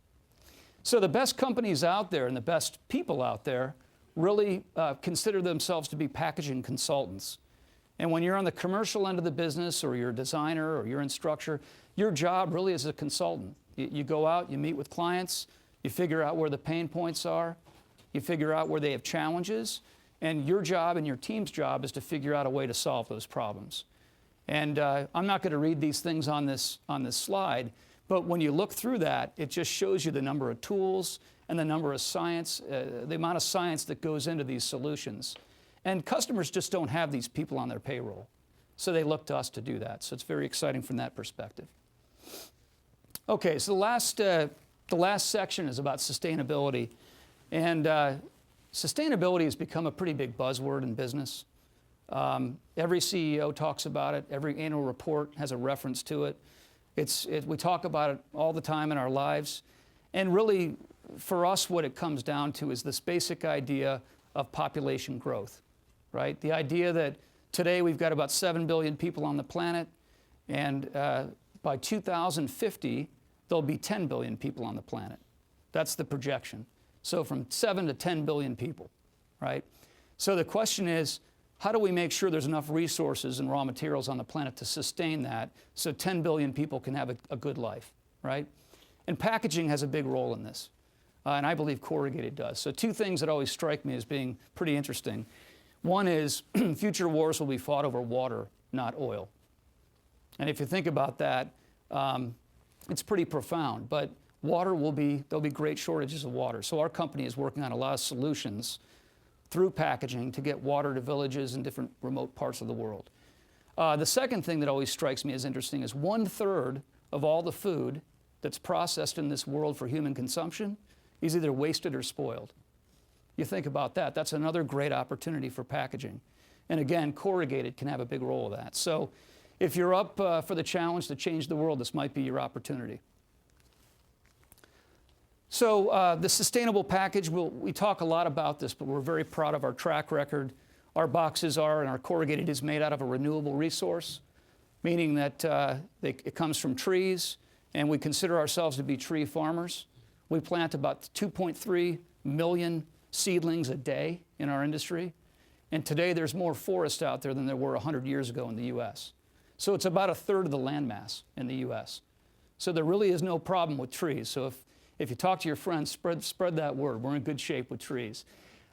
So the best companies out there and the best people out there really consider themselves to be packaging consultants. And when you're on the commercial end of the business, or you're a designer, or you're in structure, your job really is a consultant. You go out, you meet with clients, you figure out where the pain points are, you figure out where they have challenges, and your job and your team's job is to figure out a way to solve those problems. And I'm not going to read these things on this slide, but when you look through that, it just shows you the number of tools and the number of science, the amount of science that goes into these solutions. And customers just don't have these people on their payroll. So they look to us to do that. So it's very exciting from that perspective. Okay, so the last section is about sustainability. And sustainability has become a pretty big buzzword in business. Every CEO talks about it. Every annual report has a reference to it. We talk about it all the time in our lives. And really, for us, what it comes down to is this basic idea of population growth, right? The idea that today we've got about 7 billion people on the planet, and by 2050, there'll be 10 billion people on the planet. That's the projection. So from 7 to 10 billion people, right? So the question is, how do we make sure there's enough resources and raw materials on the planet to sustain that so 10 billion people can have a good life, right? And packaging has a big role in this. And I believe Corrugated does. So two things that always strike me as being pretty interesting. One is future wars will be fought over water, not oil. And if you think about that, it's pretty profound. But there'll be great shortages of water. So our company is working on a lot of solutions through packaging to get water to villages in different remote parts of the world. The second thing that always strikes me as interesting is 1/3 of all the food that's processed in this world for human consumption is either wasted or spoiled. You think about that, that's another great opportunity for packaging. And again, Corrugated can have a big role of that. So if you're up for the challenge to change the world, this might be your opportunity. So the sustainable package, we talk a lot about this, but we're very proud of our track record. Our boxes are, and our Corrugated is made out of a renewable resource, meaning that it comes from trees, and we consider ourselves to be tree farmers. We plant about 2.3 million seedlings a day in our industry. And today there's more forest out there than there were 100 years ago in the US. So it's about a third of the landmass in the US. So there really is no problem with trees. So if you talk to your friends, spread that word. We're in good shape with trees.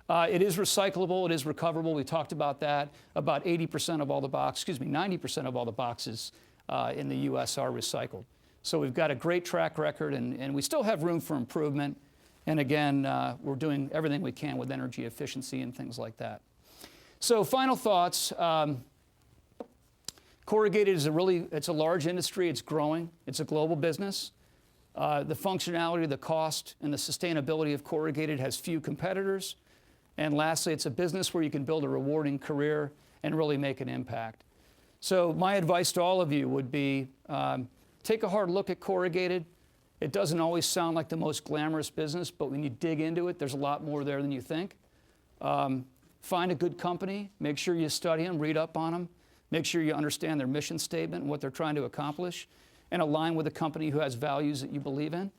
It is recyclable, it is recoverable. We talked about that. About 80% of all the 90% of all the boxes in the US are recycled. So we've got a great track record, and we still have room for improvement. And again, we're doing everything we can with energy efficiency and things like that. So final thoughts. Corrugated is it's a large industry, it's growing, it's a global business. The functionality, the cost, and the sustainability of Corrugated has few competitors. And lastly, it's a business where you can build a rewarding career and really make an impact. So my advice to all of you would be, take a hard look at Corrugated. It doesn't always sound like the most glamorous business, but when you dig into it, there's a lot more there than you think. Find a good company, make sure you study them, read up on them, make sure you understand their mission statement and what they're trying to accomplish, and align with a company who has values that you believe in.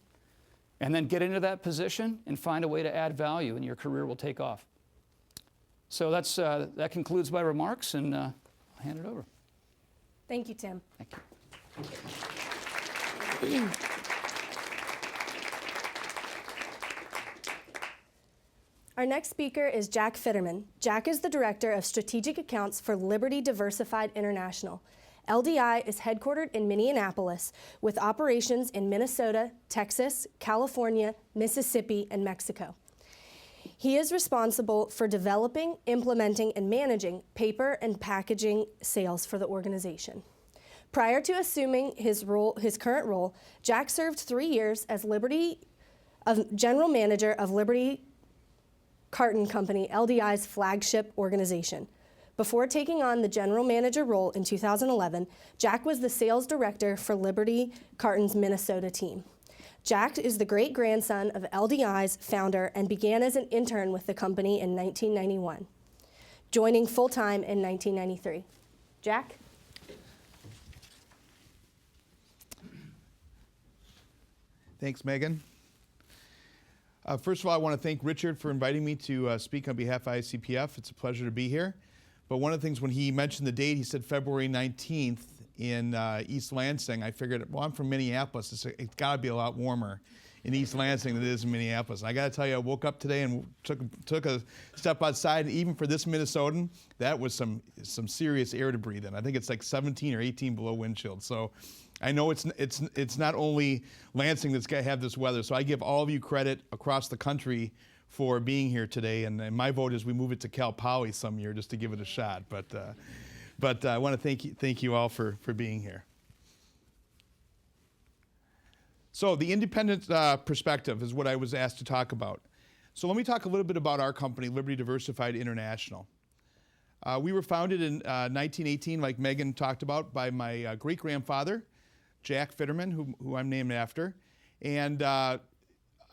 And then get into that position and find a way to add value, and your career will take off. So that concludes my remarks, and I'll hand it over. Thank you, Tim. Thank you. Our next speaker is Jack Fitterman. Jack is the Director of Strategic Accounts for Liberty Diversified International. LDI is headquartered in Minneapolis with operations in Minnesota, Texas, California, Mississippi, and Mexico. He is responsible for developing, implementing, and managing paper and packaging sales for the organization. Prior to assuming his current role, Jack served 3 years as General Manager of Liberty Carton Company, LDI's flagship organization. Before taking on the general manager role in 2011, Jack was the sales director for Liberty Carton's Minnesota team. Jack is the great-grandson of LDI's founder and began as an intern with the company in 1991, joining full-time in 1993. Jack? Thanks, Megan. First of all, I want to thank Richard for inviting me to speak on behalf of ICPF. It's a pleasure to be here. But one of the things, when he mentioned the date, he said February 19th in East Lansing. I figured, well, I'm from Minneapolis. It's got to be a lot warmer in East Lansing than it is in Minneapolis. And I got to tell you, I woke up today and took a step outside, and even for this Minnesotan, that was some serious air to breathe in. I think it's like 17 or 18 below wind chill. So I know it's not only Lansing that's got to have this weather. So I give all of you credit across the country for being here today, and my vote is we move it to Cal Poly some year just to give it a shot. But I want to thank you all for being here. So the independent perspective is what I was asked to talk about. So let me talk a little bit about our company, Liberty Diversified International. We were founded in 1918, like Megan talked about, by my great-grandfather, Jack Fitterman, who I'm named after. And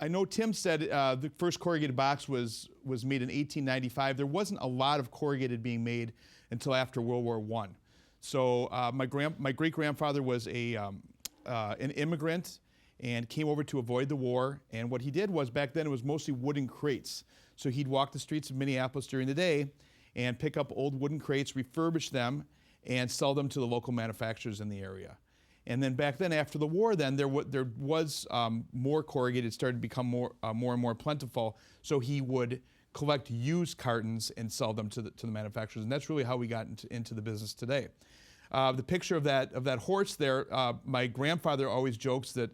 I know Tim said the first corrugated box was made in 1895. There wasn't a lot of corrugated being made until after World War I. So my great-grandfather was an immigrant and came over to avoid the war. And what he did was, back then it was mostly wooden crates. So he'd walk the streets of Minneapolis during the day and pick up old wooden crates, refurbish them, and sell them to the local manufacturers in the area. And then back then, after the war, then there was more corrugated, started to become more and more plentiful. So he would collect used cartons and sell them to the manufacturers, and that's really how we got into the business today. The picture of that horse there, my grandfather always jokes that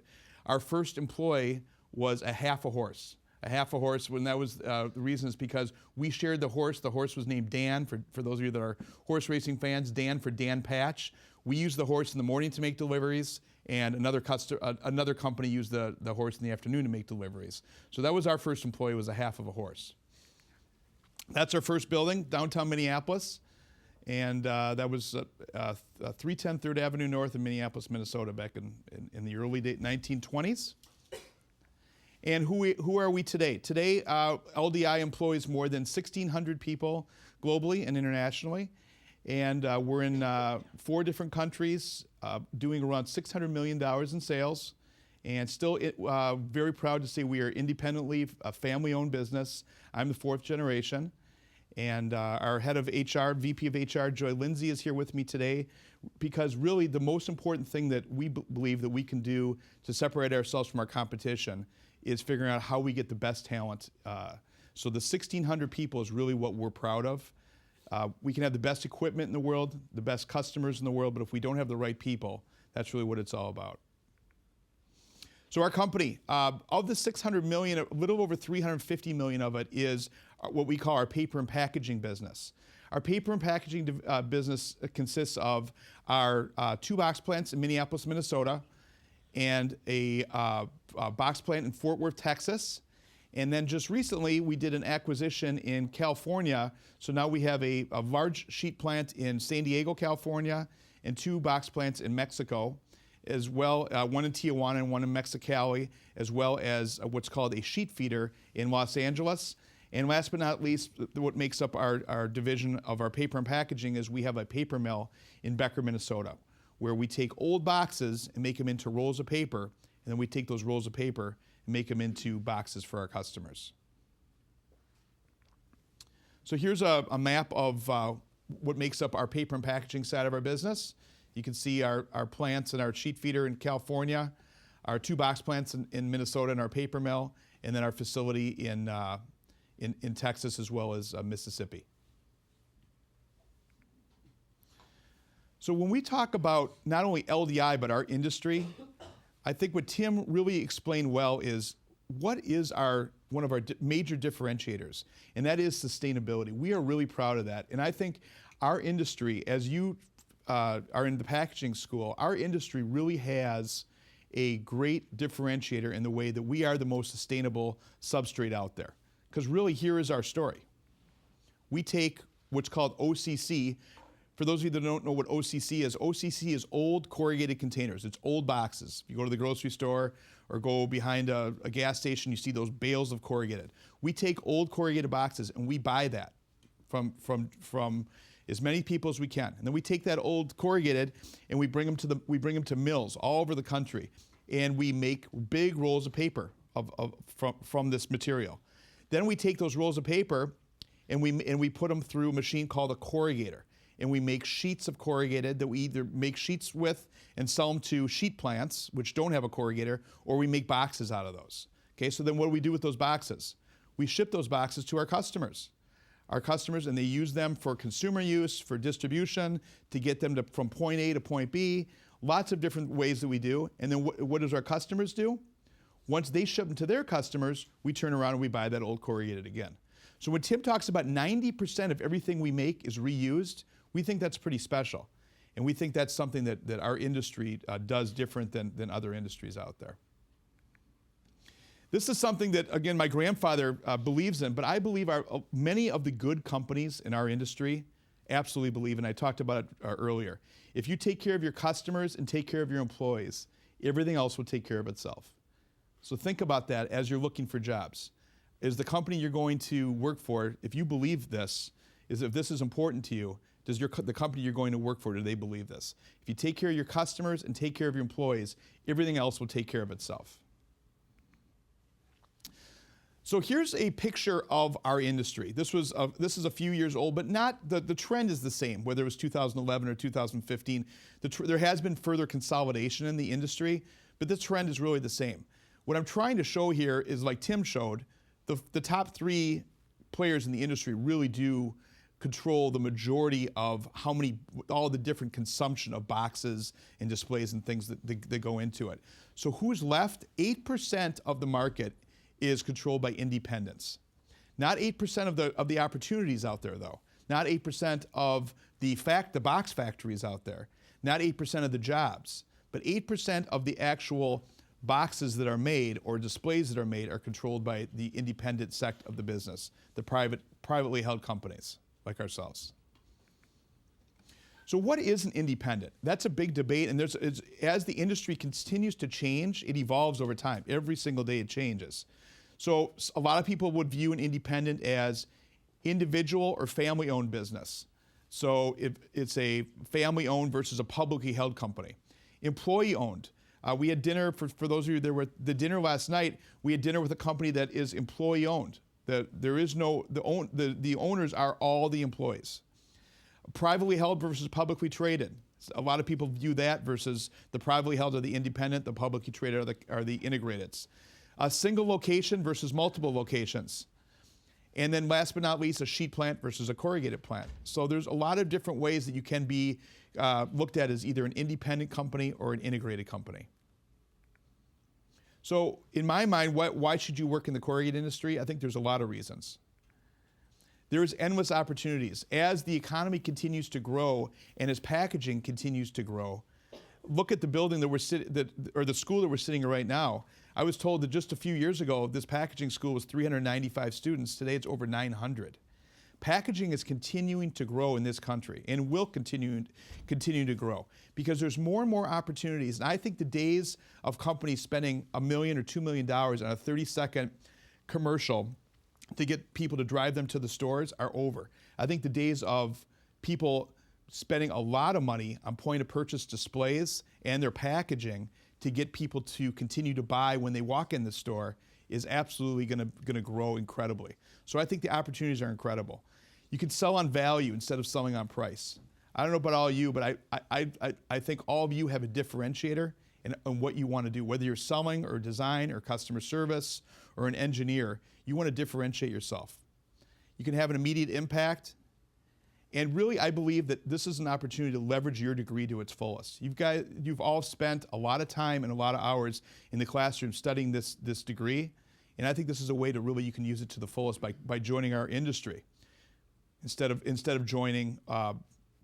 our first employee was a half a horse. A half a horse, when that was the reason is because we shared the horse. The horse was named Dan, for those of you that are horse racing fans, Dan for Dan Patch. We used the horse in the morning to make deliveries, and another company used the horse in the afternoon to make deliveries. So that was our first employee, was a half of a horse. That's our first building, downtown Minneapolis, and that was 310 3rd Avenue North in Minneapolis, Minnesota, back in the early 1920s. And who are we today? Today, LDI employs more than 1,600 people globally and internationally. And we're in 4 different countries, doing around $600 million in sales. And still very proud to say we are independently a family-owned business. I'm the 4th generation. And our head of HR, VP of HR, Joy Lindsay, is here with me today, because really the most important thing that we believe that we can do to separate ourselves from our competition is figuring out how we get the best talent. So the 1,600 people is really what we're proud of. We can have the best equipment in the world, the best customers in the world, but if we don't have the right people, that's really what it's all about. So our company, of the 600 million, a little over 350 million of it is what we call our paper and packaging business. Our paper and packaging business consists of our 2 box plants in Minneapolis, Minnesota, and a box plant in Fort Worth, Texas. And then just recently, we did an acquisition in California. So now we have a large sheet plant in San Diego, California, and 2 box plants in Mexico, as well, one in Tijuana and one in Mexicali, as well as what's called a sheet feeder in Los Angeles. And last but not least, what makes up our division of our paper and packaging is we have a paper mill in Becker, Minnesota, where we take old boxes and make them into rolls of paper, and then we take those rolls of paper and make them into boxes for our customers. So here's a map of what makes up our paper and packaging side of our business. You can see our plants and our sheet feeder in California, our 2 box plants in Minnesota and our paper mill, and then our facility in Texas as well as Mississippi. So when we talk about not only LDI but our industry, I think what Tim really explained well is what is one of our major differentiators, and that is sustainability. We are really proud of that, and I think our industry, as you are in the packaging school, our industry really has a great differentiator in the way that we are the most sustainable substrate out there. Because really, here is our story. We take what's called OCC. For those of you that don't know what OCC is old corrugated containers. It's old boxes. If you go to the grocery store or go behind a gas station, you see those bales of corrugated. We take old corrugated boxes and we buy that from as many people as we can. And then we take that old corrugated and we bring them to mills all over the country, and we make big rolls of paper from this material. Then we take those rolls of paper and we put them through a machine called a corrugator. And we make sheets of corrugated that we either make sheets with and sell them to sheet plants, which don't have a corrugator, or we make boxes out of those. Okay, so then what do we do with those boxes? We ship those boxes to our customers. And they use them for consumer use, for distribution, to get them from point A to point B, lots of different ways that we do. And then what does our customers do? Once they ship them to their customers, we turn around and we buy that old corrugated again. So when Tim talks about 90% of everything we make is reused, we think that's pretty special. And we think that's something that our industry does different than other industries out there. This is something that, again, my grandfather believes in, but I believe many of the good companies in our industry absolutely believe, and I talked about it earlier. If you take care of your customers and take care of your employees, everything else will take care of itself. So think about that as you're looking for jobs. Is the company you're going to work for, if you believe this, if this is important to you, does the company you're going to work for, do they believe this? If you take care of your customers and take care of your employees, everything else will take care of itself. So here's a picture of our industry. This is a few years old, but not the trend is the same, whether it was 2011 or 2015. There has been further consolidation in the industry, but the trend is really the same. What I'm trying to show here is, like Tim showed, the top 3 players in the industry really do control the majority of all the different consumption of boxes and displays and things that go into it. So who's left? 8% of the market is controlled by independents. Not 8% of the opportunities out there, though. Not 8% of the box factories out there. Not 8% of the jobs. but 8% of the actual boxes that are made or displays that are made are controlled by the independent sect of the business, the privately held companies like ourselves. So what is an independent? That's a big debate, and as the industry continues to change, it evolves over time. Every single day it changes. So a lot of people would view an independent as individual or family-owned business. So if it's a family-owned versus a publicly held company. Employee-owned. We had dinner, for those of you that were at the dinner last night, we had dinner with a company that is employee-owned. The owners are all the employees. Privately held versus publicly traded. A lot of people view that versus the privately held are the independent, the publicly traded are the integrated. A single location versus multiple locations. And then last but not least, a sheet plant versus a corrugated plant. So there's a lot of different ways that you can be looked at as either an independent company or an integrated company. So in my mind, why should you work in the corrugated industry? I think there's a lot of reasons. There's endless opportunities. As the economy continues to grow and as packaging continues to grow, look at the building that the school that we're sitting in right now. I was told that just a few years ago, this packaging school was 395 students. Today it's over 900. Packaging is continuing to grow in this country and will continue to grow because there's more and more opportunities. And I think the days of companies spending $1 million or $2 million on a 30-second commercial to get people to drive them to the stores are over. I think the days of people spending a lot of money on point-of-purchase displays and their packaging to get people to continue to buy when they walk in the store is absolutely going to grow incredibly. So I think the opportunities are incredible. You can sell on value instead of selling on price. I don't know about all of you, but I think all of you have a differentiator in what you want to do. Whether you're selling or design or customer service or an engineer, you want to differentiate yourself. You can have an immediate impact. And really, I believe that this is an opportunity to leverage your degree to its fullest. You've all spent a lot of time and a lot of hours in the classroom studying this degree. And I think this is a way to really, you can use it to the fullest by joining our industry instead of joining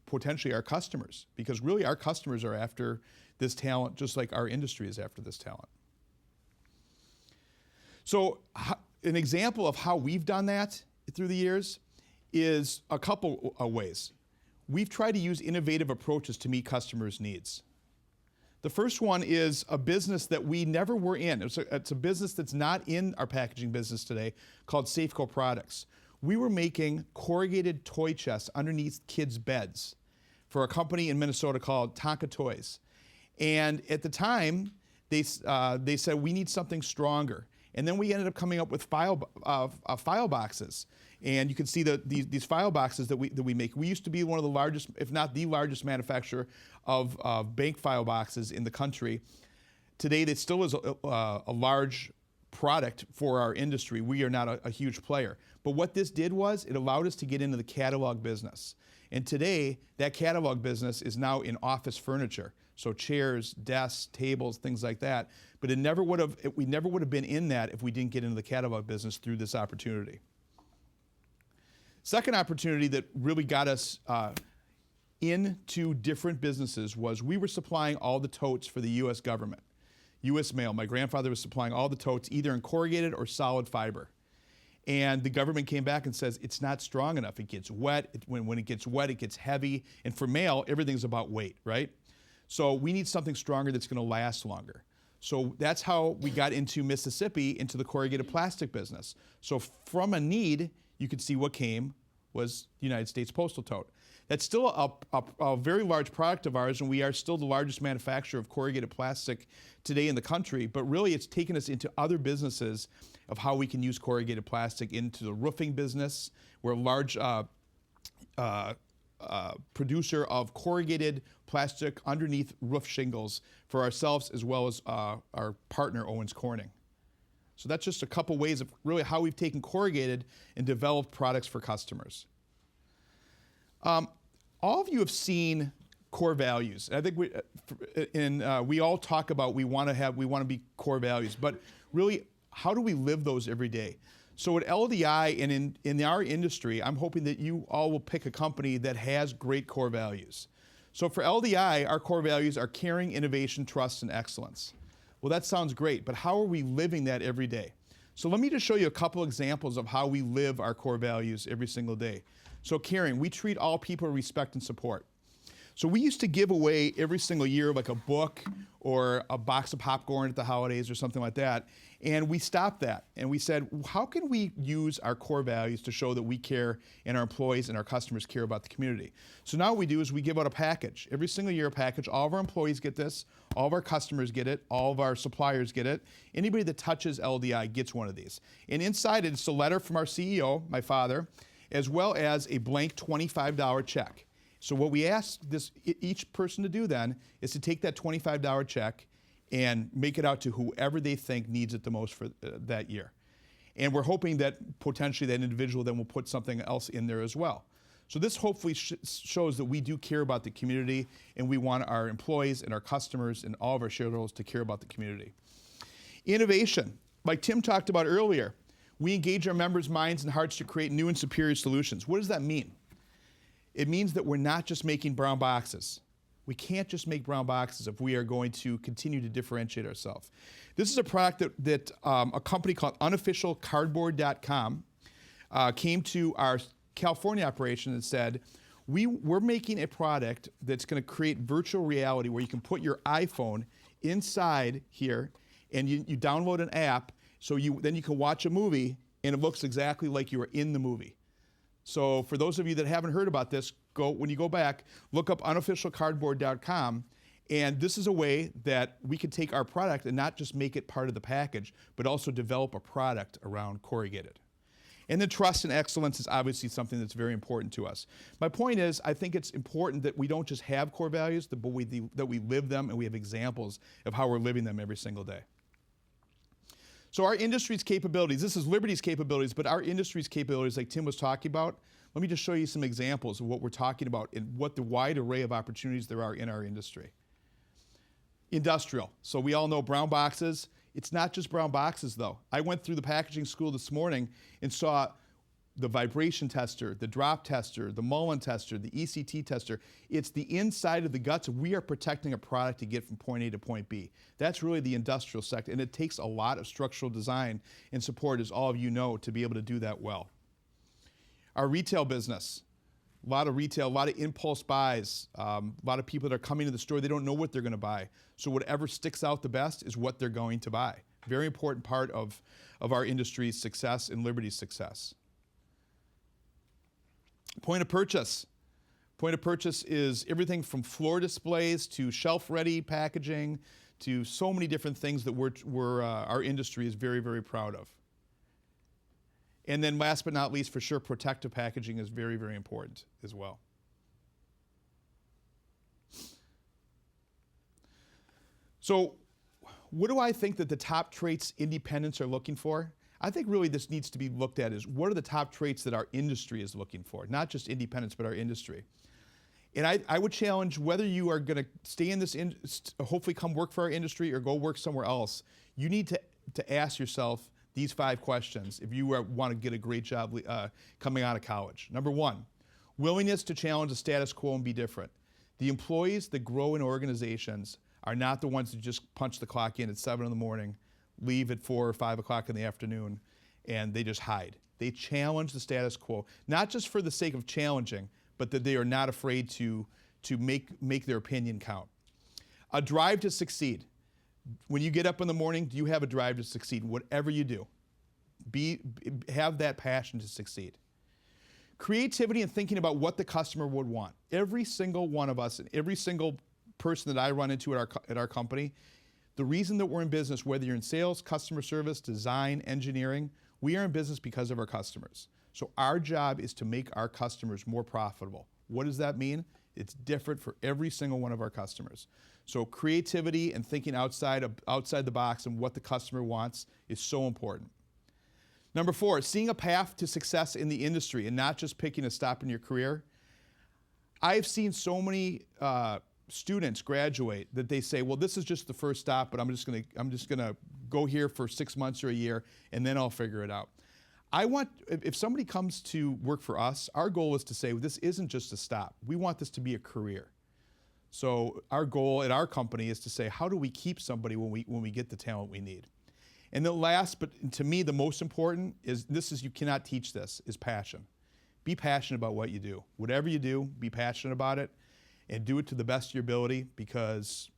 potentially our customers. Because really, our customers are after this talent just like our industry is after this talent. So an example of how we've done that through the years is a couple of ways. We've tried to use innovative approaches to meet customers' needs. The first one is a business that we never were in. It's a business that's not in our packaging business today called Safeco Products. We were making corrugated toy chests underneath kids' beds for a company in Minnesota called Tonka Toys. And at the time, they said, we need something stronger. And then we ended up coming up with file boxes. And you can see these file boxes that we make. We used to be one of the largest, if not the largest manufacturer of bank file boxes in the country. Today, it still is a large product for our industry. We are not a huge player. But what this did was it allowed us to get into the catalog business. And today, that catalog business is now in office furniture. So chairs, desks, tables, things like that. But we never would have been in that if we didn't get into the catalog business through this opportunity. Second opportunity that really got us into different businesses was we were supplying all the totes for the U.S. government. U.S. Mail. My grandfather was supplying all the totes either in corrugated or solid fiber. And the government came back and says, it's not strong enough. It gets wet. When it gets wet, it gets heavy. And for mail, everything's about weight, right? So we need something stronger that's going to last longer. So that's how we got into Mississippi, into the corrugated plastic business. So from a need, you could see what came was the United States Postal Tote. That's still a very large product of ours, and we are still the largest manufacturer of corrugated plastic today in the country, but really it's taken us into other businesses of how we can use corrugated plastic into the roofing business. We're a large producer of corrugated plastic underneath roof shingles for ourselves as well as our partner Owens Corning. So that's just a couple ways of really how we've taken corrugated and developed products for customers. All of you have seen core values. I think we all talk about we want to be core values, but really, how do we live those every day? So at LDI and in our industry, I'm hoping that you all will pick a company that has great core values. So for LDI, our core values are caring, innovation, trust, and excellence. Well, that sounds great, but how are we living that every day? So let me just show you a couple examples of how we live our core values every single day. So caring, we treat all people with respect and support. So we used to give away every single year like a book or a box of popcorn at the holidays or something like that. And we stopped that and we said, how can we use our core values to show that we care and our employees and our customers care about the community? So now what we do is we give out a package. Every single year a package. All of our employees get this. All of our customers get it. All of our suppliers get it. Anybody that touches LDI gets one of these. And inside it's a letter from our CEO, my father, as well as a blank $25 check. So what we ask each person to do then is to take that $25 check and make it out to whoever they think needs it the most for that year. And we're hoping that potentially that individual then will put something else in there as well. So this hopefully shows that we do care about the community and we want our employees and our customers and all of our shareholders to care about the community. Innovation, like Tim talked about earlier, we engage our members' minds and hearts to create new and superior solutions. What does that mean? It means that we're not just making brown boxes. We can't just make brown boxes if we are going to continue to differentiate ourselves. This is a product that a company called unofficialcardboard.com came to our California operation and said, we're making a product that's going to create virtual reality where you can put your iPhone inside here and you download an app so then you can watch a movie and it looks exactly like you were in the movie. So for those of you that haven't heard about this, when you go back, look up unofficialcardboard.com, and this is a way that we can take our product and not just make it part of the package, but also develop a product around Corrugated. And then trust and excellence is obviously something that's very important to us. My point is, I think it's important that we don't just have core values, that we live them and we have examples of how we're living them every single day. So our industry's capabilities, this is Liberty's capabilities, but our industry's capabilities, like Tim was talking about, let me just show you some examples of what we're talking about and what the wide array of opportunities there are in our industry. Industrial. So we all know brown boxes. It's not just brown boxes, though. I went through the packaging school this morning and saw the vibration tester, the drop tester, the Mullen tester, the ECT tester. It's the inside of the guts. We are protecting a product to get from point A to point B. That's really the industrial sector, and it takes a lot of structural design and support, as all of you know, to be able to do that well. Our retail business, a lot of retail, a lot of impulse buys, a lot of people that are coming to the store, they don't know what they're going to buy. So whatever sticks out the best is what they're going to buy. Very important part of our industry's success and Liberty's success. Point of purchase. Point of purchase is everything from floor displays to shelf-ready packaging to so many different things that our industry is very, very proud of. And then last but not least, for sure, protective packaging is very, very important as well. So what do I think that the top traits independents are looking for? I think really this needs to be looked at as what are the top traits that our industry is looking for, not just independents, but our industry. And I would challenge whether you are going to stay in this, hopefully come work for our industry or go work somewhere else, you need to ask yourself these 5 questions if you want to get a great job coming out of college. Number 1, willingness to challenge the status quo and be different. The employees that grow in organizations are not the ones that just punch the clock in at 7 in the morning, leave at 4 or 5 o'clock in the afternoon, and they just hide. They challenge the status quo, not just for the sake of challenging, but that they are not afraid to make their opinion count. A drive to succeed. When you get up in the morning, do you have a drive to succeed? Whatever you do, have that passion to succeed. Creativity and thinking about what the customer would want. Every single one of us and every single person that I run into at our company, the reason that we're in business, whether you're in sales, customer service, design, engineering, we are in business because of our customers. So our job is to make our customers more profitable. What does that mean? It's different for every single one of our customers. So creativity and thinking outside the box and what the customer wants is so important. Number 4, seeing a path to success in the industry and not just picking a stop in your career. I've seen so many students graduate that they say, well, this is just the first stop, but I'm just gonna go here for 6 months or a year and then I'll figure it out. If somebody comes to work for us, our goal is to say, well, this isn't just a stop. We want this to be a career. So our goal at our company is to say, how do we keep somebody when we get the talent we need? And the last, but to me the most important is, you cannot teach this, is passion. Be passionate about what you do. Whatever you do, be passionate about it and do it to the best of your ability, because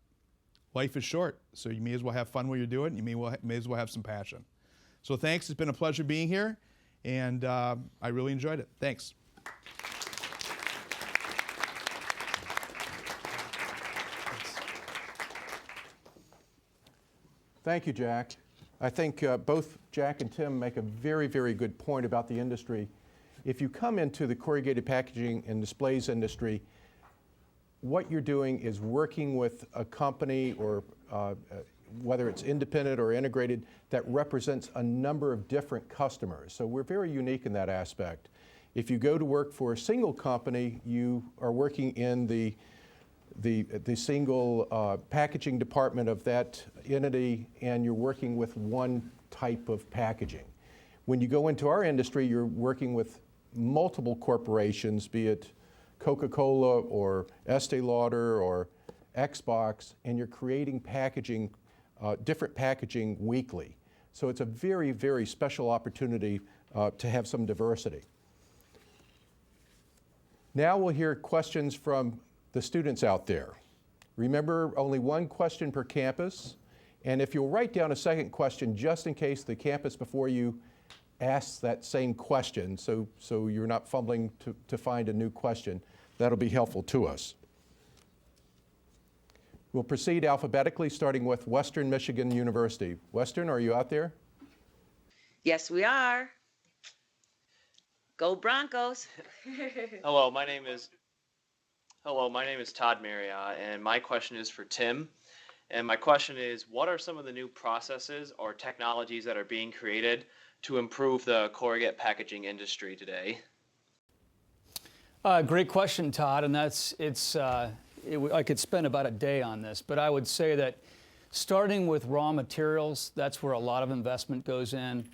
life is short. So you may as well have fun while you're doing it, and you may as well have some passion. So thanks, it's been a pleasure being here, and I really enjoyed it. Thanks. Thank you, Jack. I think both Jack and Tim make a very, very good point about the industry. If you come into the corrugated packaging and displays industry, what you're doing is working with a company, or whether it's independent or integrated, that represents a number of different customers. So we're very unique in that aspect. If you go to work for a single company, you are working in the single packaging department of that entity, and you're working with one type of packaging. When you go into our industry, you're working with multiple corporations, be it Coca-Cola or Estee Lauder or Xbox, and you're creating packaging, different packaging weekly. So it's a very, very special opportunity to have some diversity. Now we'll hear questions from the students out there. Remember, only one question per campus, and if you'll write down a second question just in case the campus before you asks that same question, so you're not fumbling to find a new question, that'll be helpful to us. We'll proceed alphabetically, starting with Western Michigan University. Western, are you out there? Yes, we are. Go Broncos. Hello, my name is Todd Marriott, and my question is for Tim. And my question is, what are some of the new processes or technologies that are being created to improve the corrugated packaging industry today? Great question, Todd, and I could spend about a day on this, but I would say that starting with raw materials, that's where a lot of investment goes in.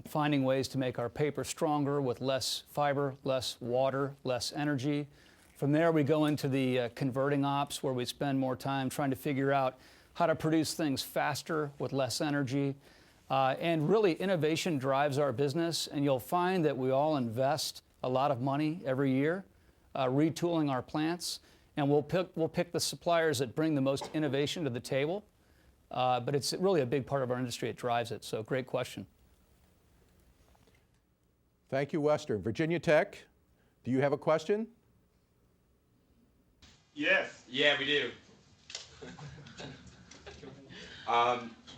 Finding ways to make our paper stronger with less fiber, less water, less energy. From there, we go into the converting ops, where we spend more time trying to figure out how to produce things faster with less energy. And really, innovation drives our business, and you'll find that we all invest a lot of money every year retooling our plants, and we'll pick the suppliers that bring the most innovation to the table. But it's really a big part of our industry. It drives it. So great question. Thank you, Western. Virginia Tech, do you have a question? Yes. Yeah, we do.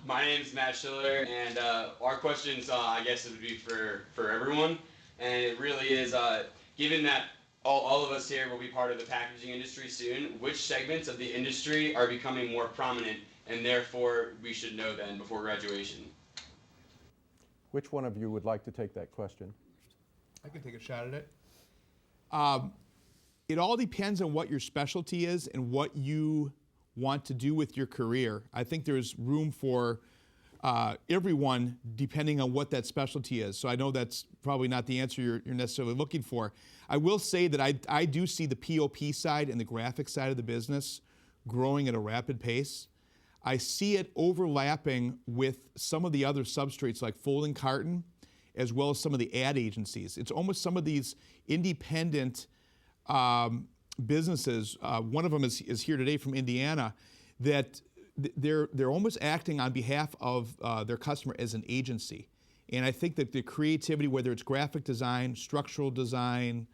My name is Matt Schiller, and our questions, I guess it would be for everyone. And it really is, given that all of us here will be part of the packaging industry soon, which segments of the industry are becoming more prominent, and therefore we should know then before graduation? Which one of you would like to take that question? I can take a shot at it. It all depends on what your specialty is and what you want to do with your career. I think there's room for everyone depending on what that specialty is. So I know that's probably not the answer you're necessarily looking for. I will say that I do see the POP side and the graphic side of the business growing at a rapid pace. I see it overlapping with some of the other substrates like folding carton, as well as some of the ad agencies. It's almost some of these independent businesses. One of them is here today from Indiana, that they're almost acting on behalf of their customer as an agency. And I think that the creativity, whether it's graphic design, structural design,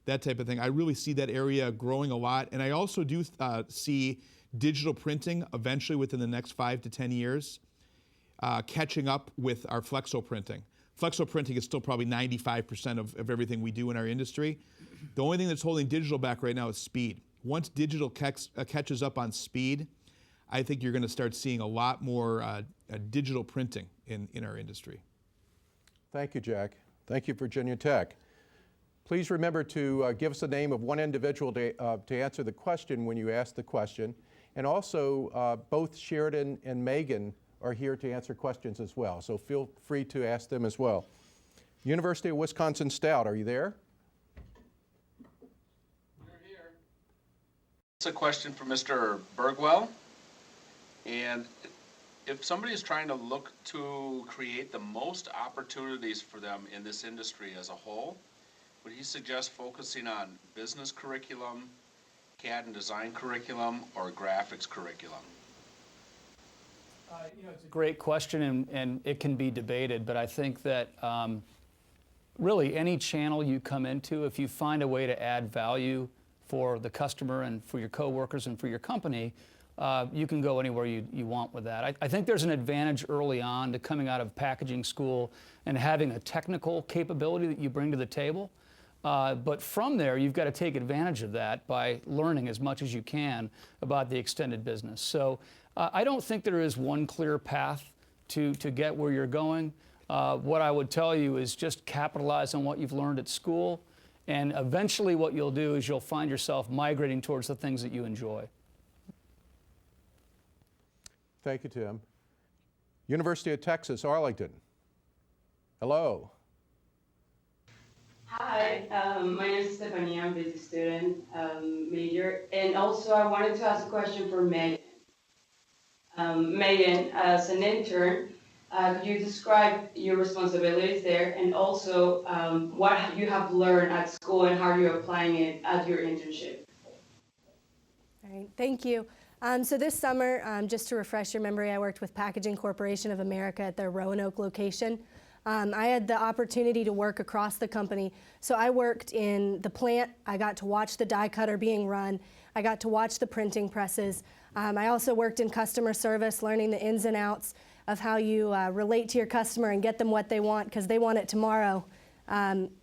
that type of thing, I really see that area growing a lot. And I also do see digital printing eventually within the next 5 to 10 years catching up with our flexo printing. Flexo printing is still probably 95% of everything we do in our industry. The only thing that's holding digital back right now is speed. Once digital catches up on speed, I think you're going to start seeing a lot more digital printing in our industry. Thank you, Jack. Thank you, Virginia Tech. Please remember to give us the name of one individual to answer the question when you ask the question. And also, both Sheridan and Megan are here to answer questions as well, so feel free to ask them as well. University of Wisconsin Stout, are you there? It's a question for Mr. Bergwell. And if somebody is trying to look to create the most opportunities for them in this industry as a whole, would he suggest focusing on business curriculum, CAD and design curriculum, or graphics curriculum? It's a great question, and it can be debated, but I think that really any channel you come into, if you find a way to add value for the customer and for your coworkers and for your company, you can go anywhere you want with that. I think there's an advantage early on to coming out of packaging school and having a technical capability that you bring to the table. But from there, you've got to take advantage of that by learning as much as you can about the extended business. So I don't think there is one clear path to get where you're going. What I would tell you is just capitalize on what you've learned at school, and eventually what you'll do is you'll find yourself migrating towards the things that you enjoy. Thank you, Tim. University of Texas, Arlington. Hello. Hi, my name is Stephanie. I'm a business student, major. And also I wanted to ask a question for Megan. Megan, as an intern, could you describe your responsibilities there, and also what you have learned at school and how you're applying it at your internship? All right, thank you. So this summer, just to refresh your memory, I worked with Packaging Corporation of America at their Roanoke location. I had the opportunity to work across the company. So I worked in the plant. I got to watch the die cutter being run. I got to watch the printing presses. I also worked in customer service, learning the ins and outs of how you relate to your customer and get them what they want, because they want it tomorrow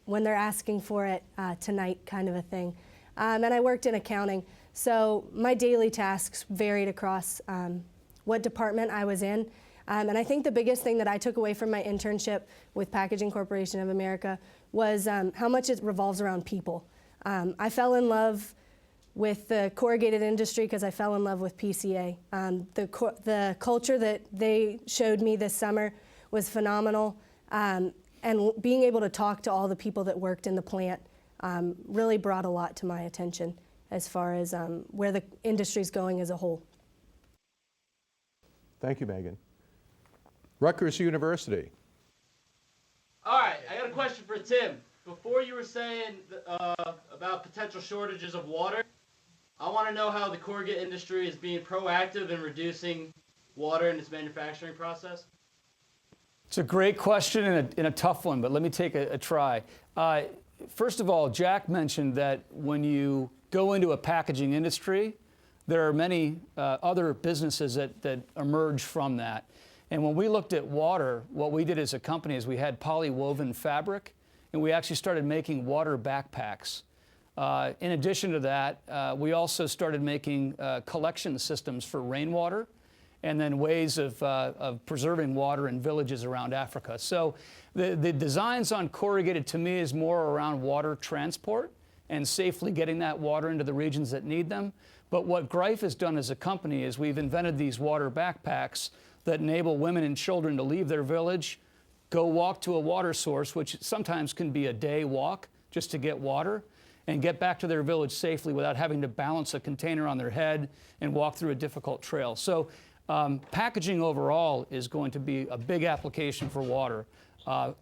when they're asking for it tonight, kind of a thing. And I worked in accounting. So my daily tasks varied across what department I was in. And I think the biggest thing that I took away from my internship with Packaging Corporation of America was how much it revolves around people. I fell in love with the corrugated industry because I fell in love with PCA. The culture that they showed me this summer was phenomenal. And being able to talk to all the people that worked in the plant really brought a lot to my attention as far as where the industry's going as a whole. Thank you, Megan. Rutgers University. All right, I got a question for Tim. Before you were saying about potential shortages of water, I want to know how the corrugate industry is being proactive in reducing water in its manufacturing process. It's a great question and a tough one, but let me take a try. First of all, Jack mentioned that when you go into a packaging industry, there are many other businesses that emerge from that. And when we looked at water, what we did as a company is we had polywoven fabric, and we actually started making water backpacks. In addition to that, we also started making collection systems for rainwater, and then ways of preserving water in villages around Africa. So the designs on corrugated, to me, is more around water transport and safely getting that water into the regions that need them. But what Greif has done as a company is we've invented these water backpacks that enable women and children to leave their village, go walk to a water source, which sometimes can be a day walk just to get water, and get back to their village safely without having to balance a container on their head and walk through a difficult trail. So packaging overall is going to be a big application for water.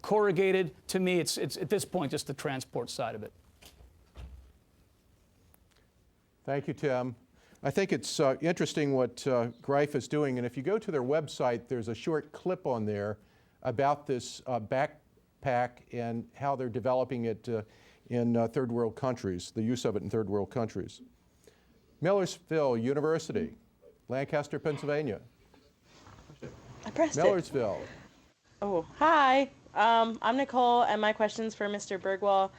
Corrugated, to me, it's at this point just the transport side of it. Thank you, Tim. I think it's interesting what Greif is doing, and if you go to their website, there's a short clip on there about this backpack and how they're developing it in third world countries, the use of it in third world countries. Millersville University, Lancaster, Pennsylvania. I pressed Millersville. Oh, hi. I'm Nicole, and my question's for Mr. Bergwell.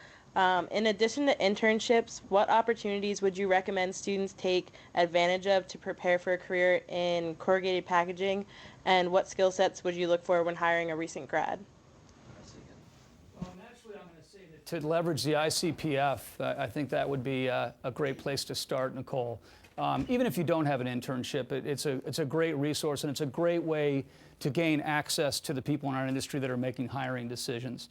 In addition to internships, what opportunities would you recommend students take advantage of to prepare for a career in corrugated packaging, and what skill sets would you look for when hiring a recent grad? Well, naturally, I'm going to say that to leverage the ICPF, I think that would be a great place to start, Nicole. Even if you don't have an internship, it's a great resource, and it's a great way to gain access to the people in our industry that are making hiring decisions.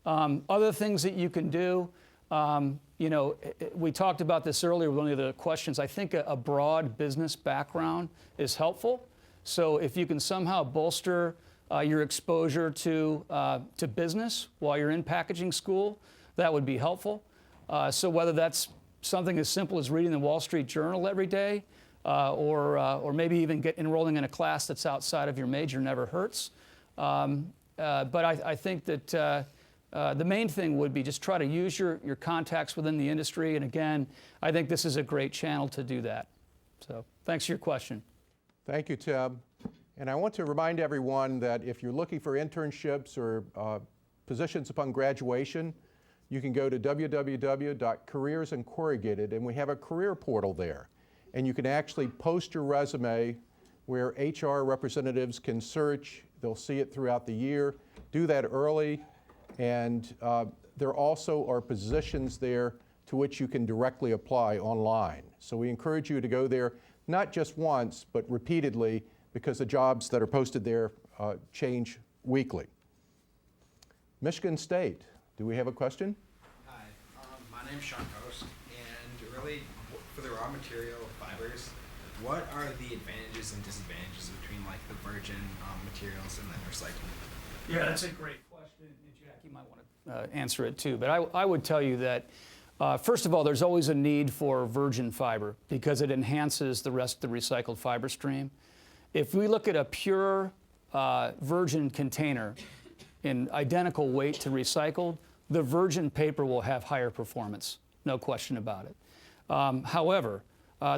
Other things that you can do, You know, we talked about this earlier with one of the questions. I think a broad business background is helpful. So if you can somehow bolster your exposure to business while you're in packaging school, that would be helpful. So whether that's something as simple as reading the Wall Street Journal every day, or maybe even enrolling in a class that's outside of your major never hurts. But I think that the main thing would be just try to use your contacts within the industry. And again, I think this is a great channel to do that. So thanks for your question. Thank you, Tim. And I want to remind everyone that if you're looking for internships or positions upon graduation, you can go to www.careersincorrugated, and we have a career portal there. And you can actually post your resume where HR representatives can search. They'll see it throughout the year. Do that early. And there also are positions there to which you can directly apply online. So we encourage you to go there, not just once, but repeatedly, because the jobs that are posted there change weekly. Michigan State, do we have a question? Hi, my name's Sean Post, and really, for the raw material fibers, what are the advantages and disadvantages between like the virgin materials and then recycling? Yeah, that's a great question, and Jack, you might want to answer it too. But I would tell you that, first of all, there's always a need for virgin fiber because it enhances the rest of the recycled fiber stream. If we look at a pure virgin container in identical weight to recycled, the virgin paper will have higher performance, no question about it. However,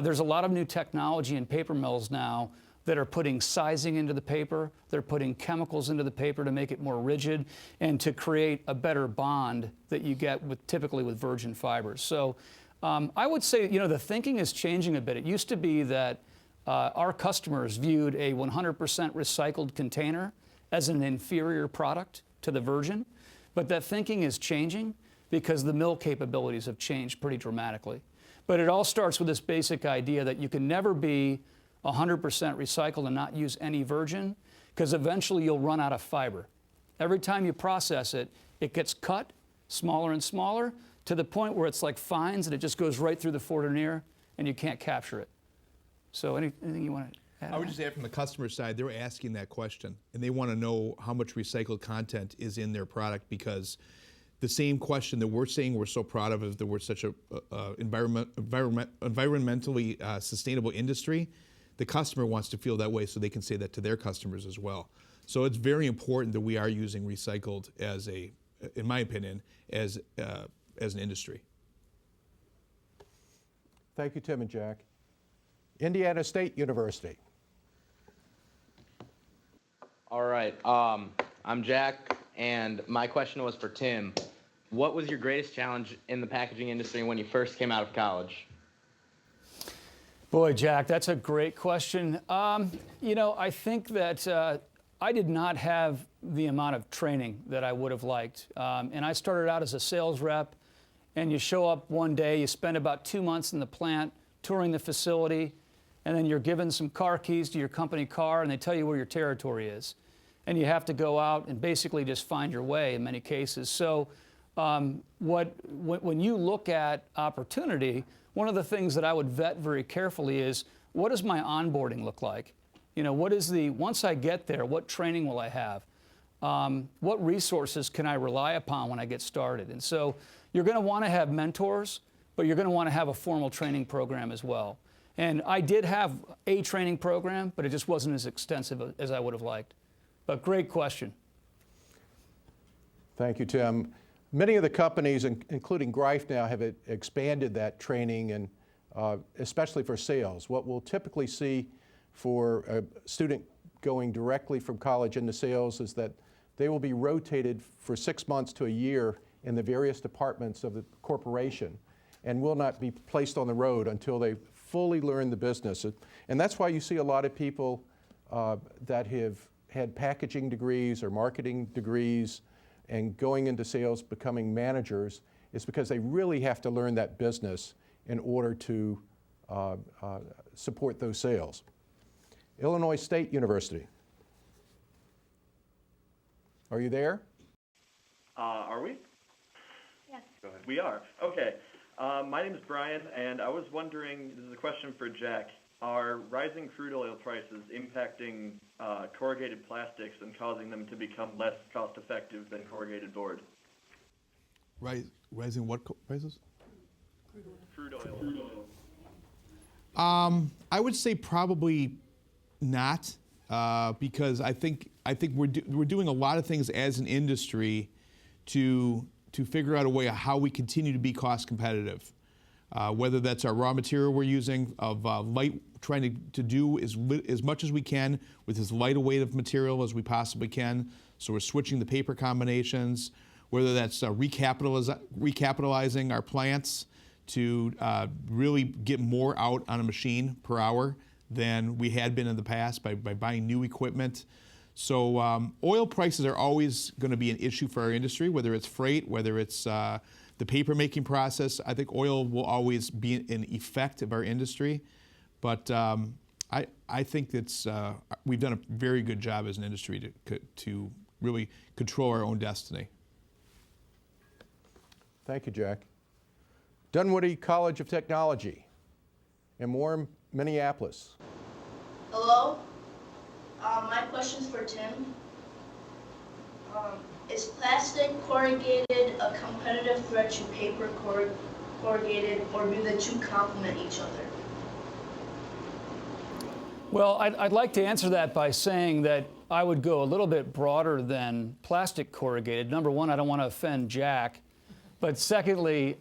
there's a lot of new technology in paper mills now that are putting sizing into the paper. They're putting chemicals into the paper to make it more rigid and to create a better bond that you get typically with virgin fibers. So I would say, you know, the thinking is changing a bit. It used to be that our customers viewed a 100% recycled container as an inferior product to the virgin, but that thinking is changing because the mill capabilities have changed pretty dramatically. But it all starts with this basic idea that you can never be 100% recycled and not use any virgin, because eventually you'll run out of fiber. Every time you process it, it gets cut smaller and smaller to the point where it's like fines and it just goes right through the fourdrinier and you can't capture it. So anything you want to add? I would just add from the customer side, they're asking that question, and they want to know how much recycled content is in their product, because the same question that we're saying we're so proud of is that we're such a environmentally sustainable industry. The customer wants to feel that way so they can say that to their customers as well. So it's very important that we are using recycled as in my opinion, as an industry. Thank you, Tim and Jack. Indiana State University. All right, I'm Jack, and my question was for Tim. What was your greatest challenge in the packaging industry when you first came out of college? Boy, Jack, that's a great question. You know, I think that I did not have the amount of training that I would have liked. And I started out as a sales rep, and you show up one day, you spend about 2 months in the plant touring the facility, and then you're given some car keys to your company car, and they tell you where your territory is. And you have to go out and basically just find your way in many cases. So when you look at opportunity, one of the things that I would vet very carefully is, what does my onboarding look like? You know, once I get there, what training will I have? What resources can I rely upon when I get started? And so you're going to want to have mentors, but you're going to want to have a formal training program as well. And I did have a training program, but it just wasn't as extensive as I would have liked. But great question. Thank you, Tim. Many of the companies, including Greif now, have expanded that training, and especially for sales. What we'll typically see for a student going directly from college into sales is that they will be rotated for 6 months to a year in the various departments of the corporation and will not be placed on the road until they fully learn the business. And that's why you see a lot of people that have had packaging degrees or marketing degrees and going into sales, becoming managers, is because they really have to learn that business in order to support those sales. Illinois State University. Are you there? Are we? Yes. Go ahead. We are. Okay. My name is Brian, and I was wondering, this is a question for Jack. Are rising crude oil prices impacting corrugated plastics and causing them to become less cost-effective than corrugated board? Rising what prices? Crude oil. I would say probably not, because I think we're doing a lot of things as an industry to figure out a way of how we continue to be cost competitive. Whether that's our raw material we're using, of trying to do as much as we can with as light a weight of material as we possibly can. So we're switching the paper combinations. Whether that's recapitalizing our plants to really get more out on a machine per hour than we had been in the past by buying new equipment. So oil prices are always going to be an issue for our industry, whether it's freight, whether it's the paper making process. I think oil will always be an effect of our industry. But I think that's we've done a very good job as an industry to really control our own destiny. Thank you, Jack. Dunwoody College of Technology in Warren, Minneapolis. Hello. My question's for Tim. Is plastic corrugated a competitive threat to paper corrugated, or do the two complement each other? Well, I'd like to answer that by saying that I would go a little bit broader than plastic corrugated. Number one, I don't want to offend Jack. But secondly,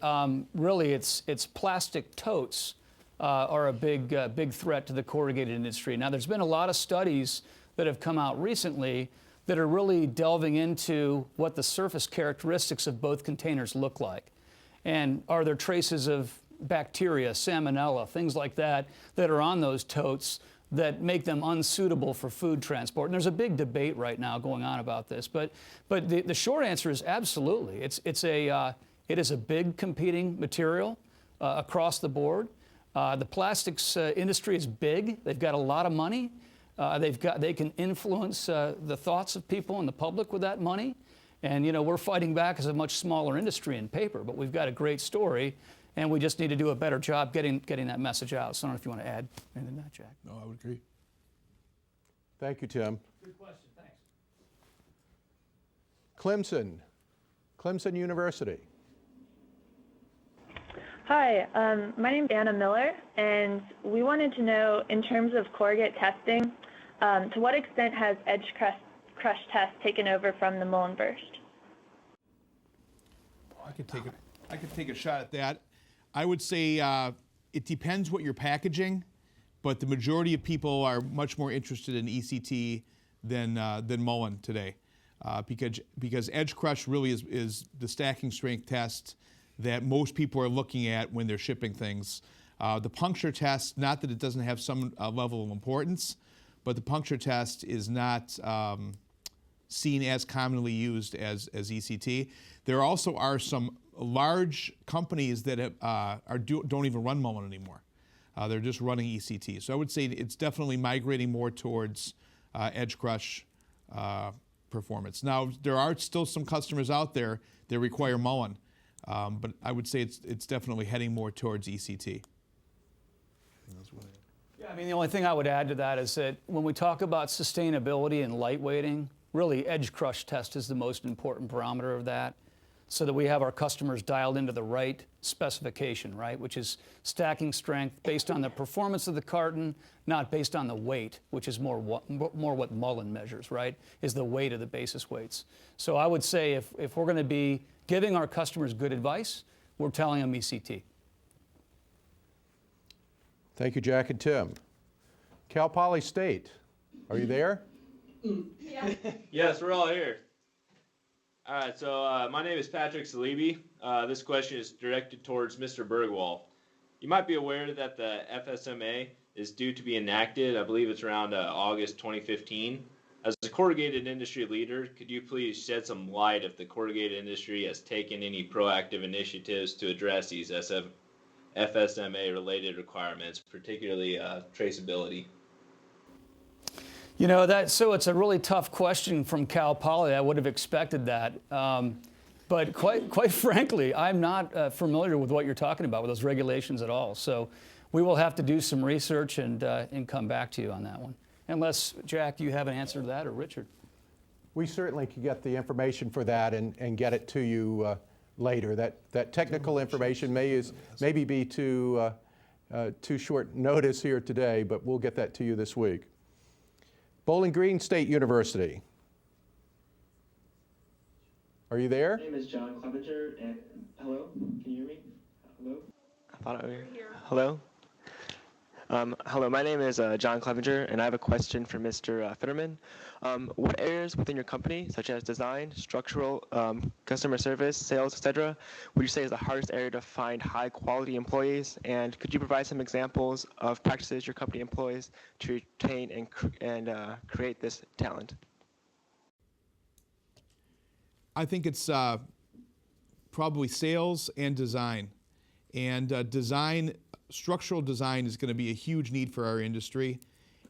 really, it's plastic totes are a big threat to the corrugated industry. Now, there's been a lot of studies that have come out recently that are really delving into what the surface characteristics of both containers look like. And are there traces of bacteria, salmonella, things like that, that are on those totes that make them unsuitable for food transport? And there's a big debate right now going on about this. But the short answer is absolutely. It is a big competing material across the board. The plastics industry is big. They've got a lot of money. They can influence the thoughts of people and the public with that money. And we're fighting back as a much smaller industry in paper, but we've got a great story, and we just need to do a better job getting that message out. So I don't know if you want to add anything to that, Jack. No, I would agree. Thank you, Tim. Good question. Thanks. Clemson University. Hi, my name is Anna Miller, and we wanted to know, in terms of corrugate testing, to what extent has edge crush test taken over from the Mullenburst? I could take a shot at that. I would say it depends what you're packaging, but the majority of people are much more interested in ECT than Mullen today, because edge crush really is the stacking strength test that most people are looking at when they're shipping things. The puncture test, not that it doesn't have some level of importance, but the puncture test is not seen as commonly used as ECT. There also are some large companies that don't even run Mullen anymore. They're just running ECT. So I would say it's definitely migrating more towards edge crush performance. Now, there are still some customers out there that require Mullen. But I would say it's definitely heading more towards ECT. Yeah, I mean, the only thing I would add to that is that when we talk about sustainability and lightweighting, really edge crush test is the most important parameter of that, so that we have our customers dialed into the right specification, right, which is stacking strength based on the performance of the carton, not based on the weight, which is more what Mullen measures, right, is the weight of the basis weights. So I would say if we're going to be giving our customers good advice, we're telling them ECT. Thank you, Jack and Tim. Cal Poly State, are you there? Yeah. Yes, we're all here. All right, so my name is Patrick Salibi. This question is directed towards Mr. Bergwall. You might be aware that the FSMA is due to be enacted, I believe it's around August 2015. As a corrugated industry leader, could you please shed some light if the corrugated industry has taken any proactive initiatives to address these FSMA-related requirements, particularly traceability? So it's a really tough question from Cal Poly. I would have expected that. But quite frankly, I'm not familiar with what you're talking about with those regulations at all. So we will have to do some research and come back to you on that one. Unless, Jack, you have an answer to that, or Richard? We certainly could get the information for that and get it to you later. That technical information maybe be too short notice here today, but we'll get that to you this week. Bowling Green State University. Are you there? My name is John Clevenger, and hello, can you hear me? Hello? I thought I was here. Hello? Hello, my name is John Clevenger, and I have a question for Mr. Fitterman. What areas within your company, such as design, structural, customer service, sales, etc., would you say is the hardest area to find high-quality employees? And could you provide some examples of practices your company employs to retain and create this talent? I think it's probably sales and design. And structural design is going to be a huge need for our industry.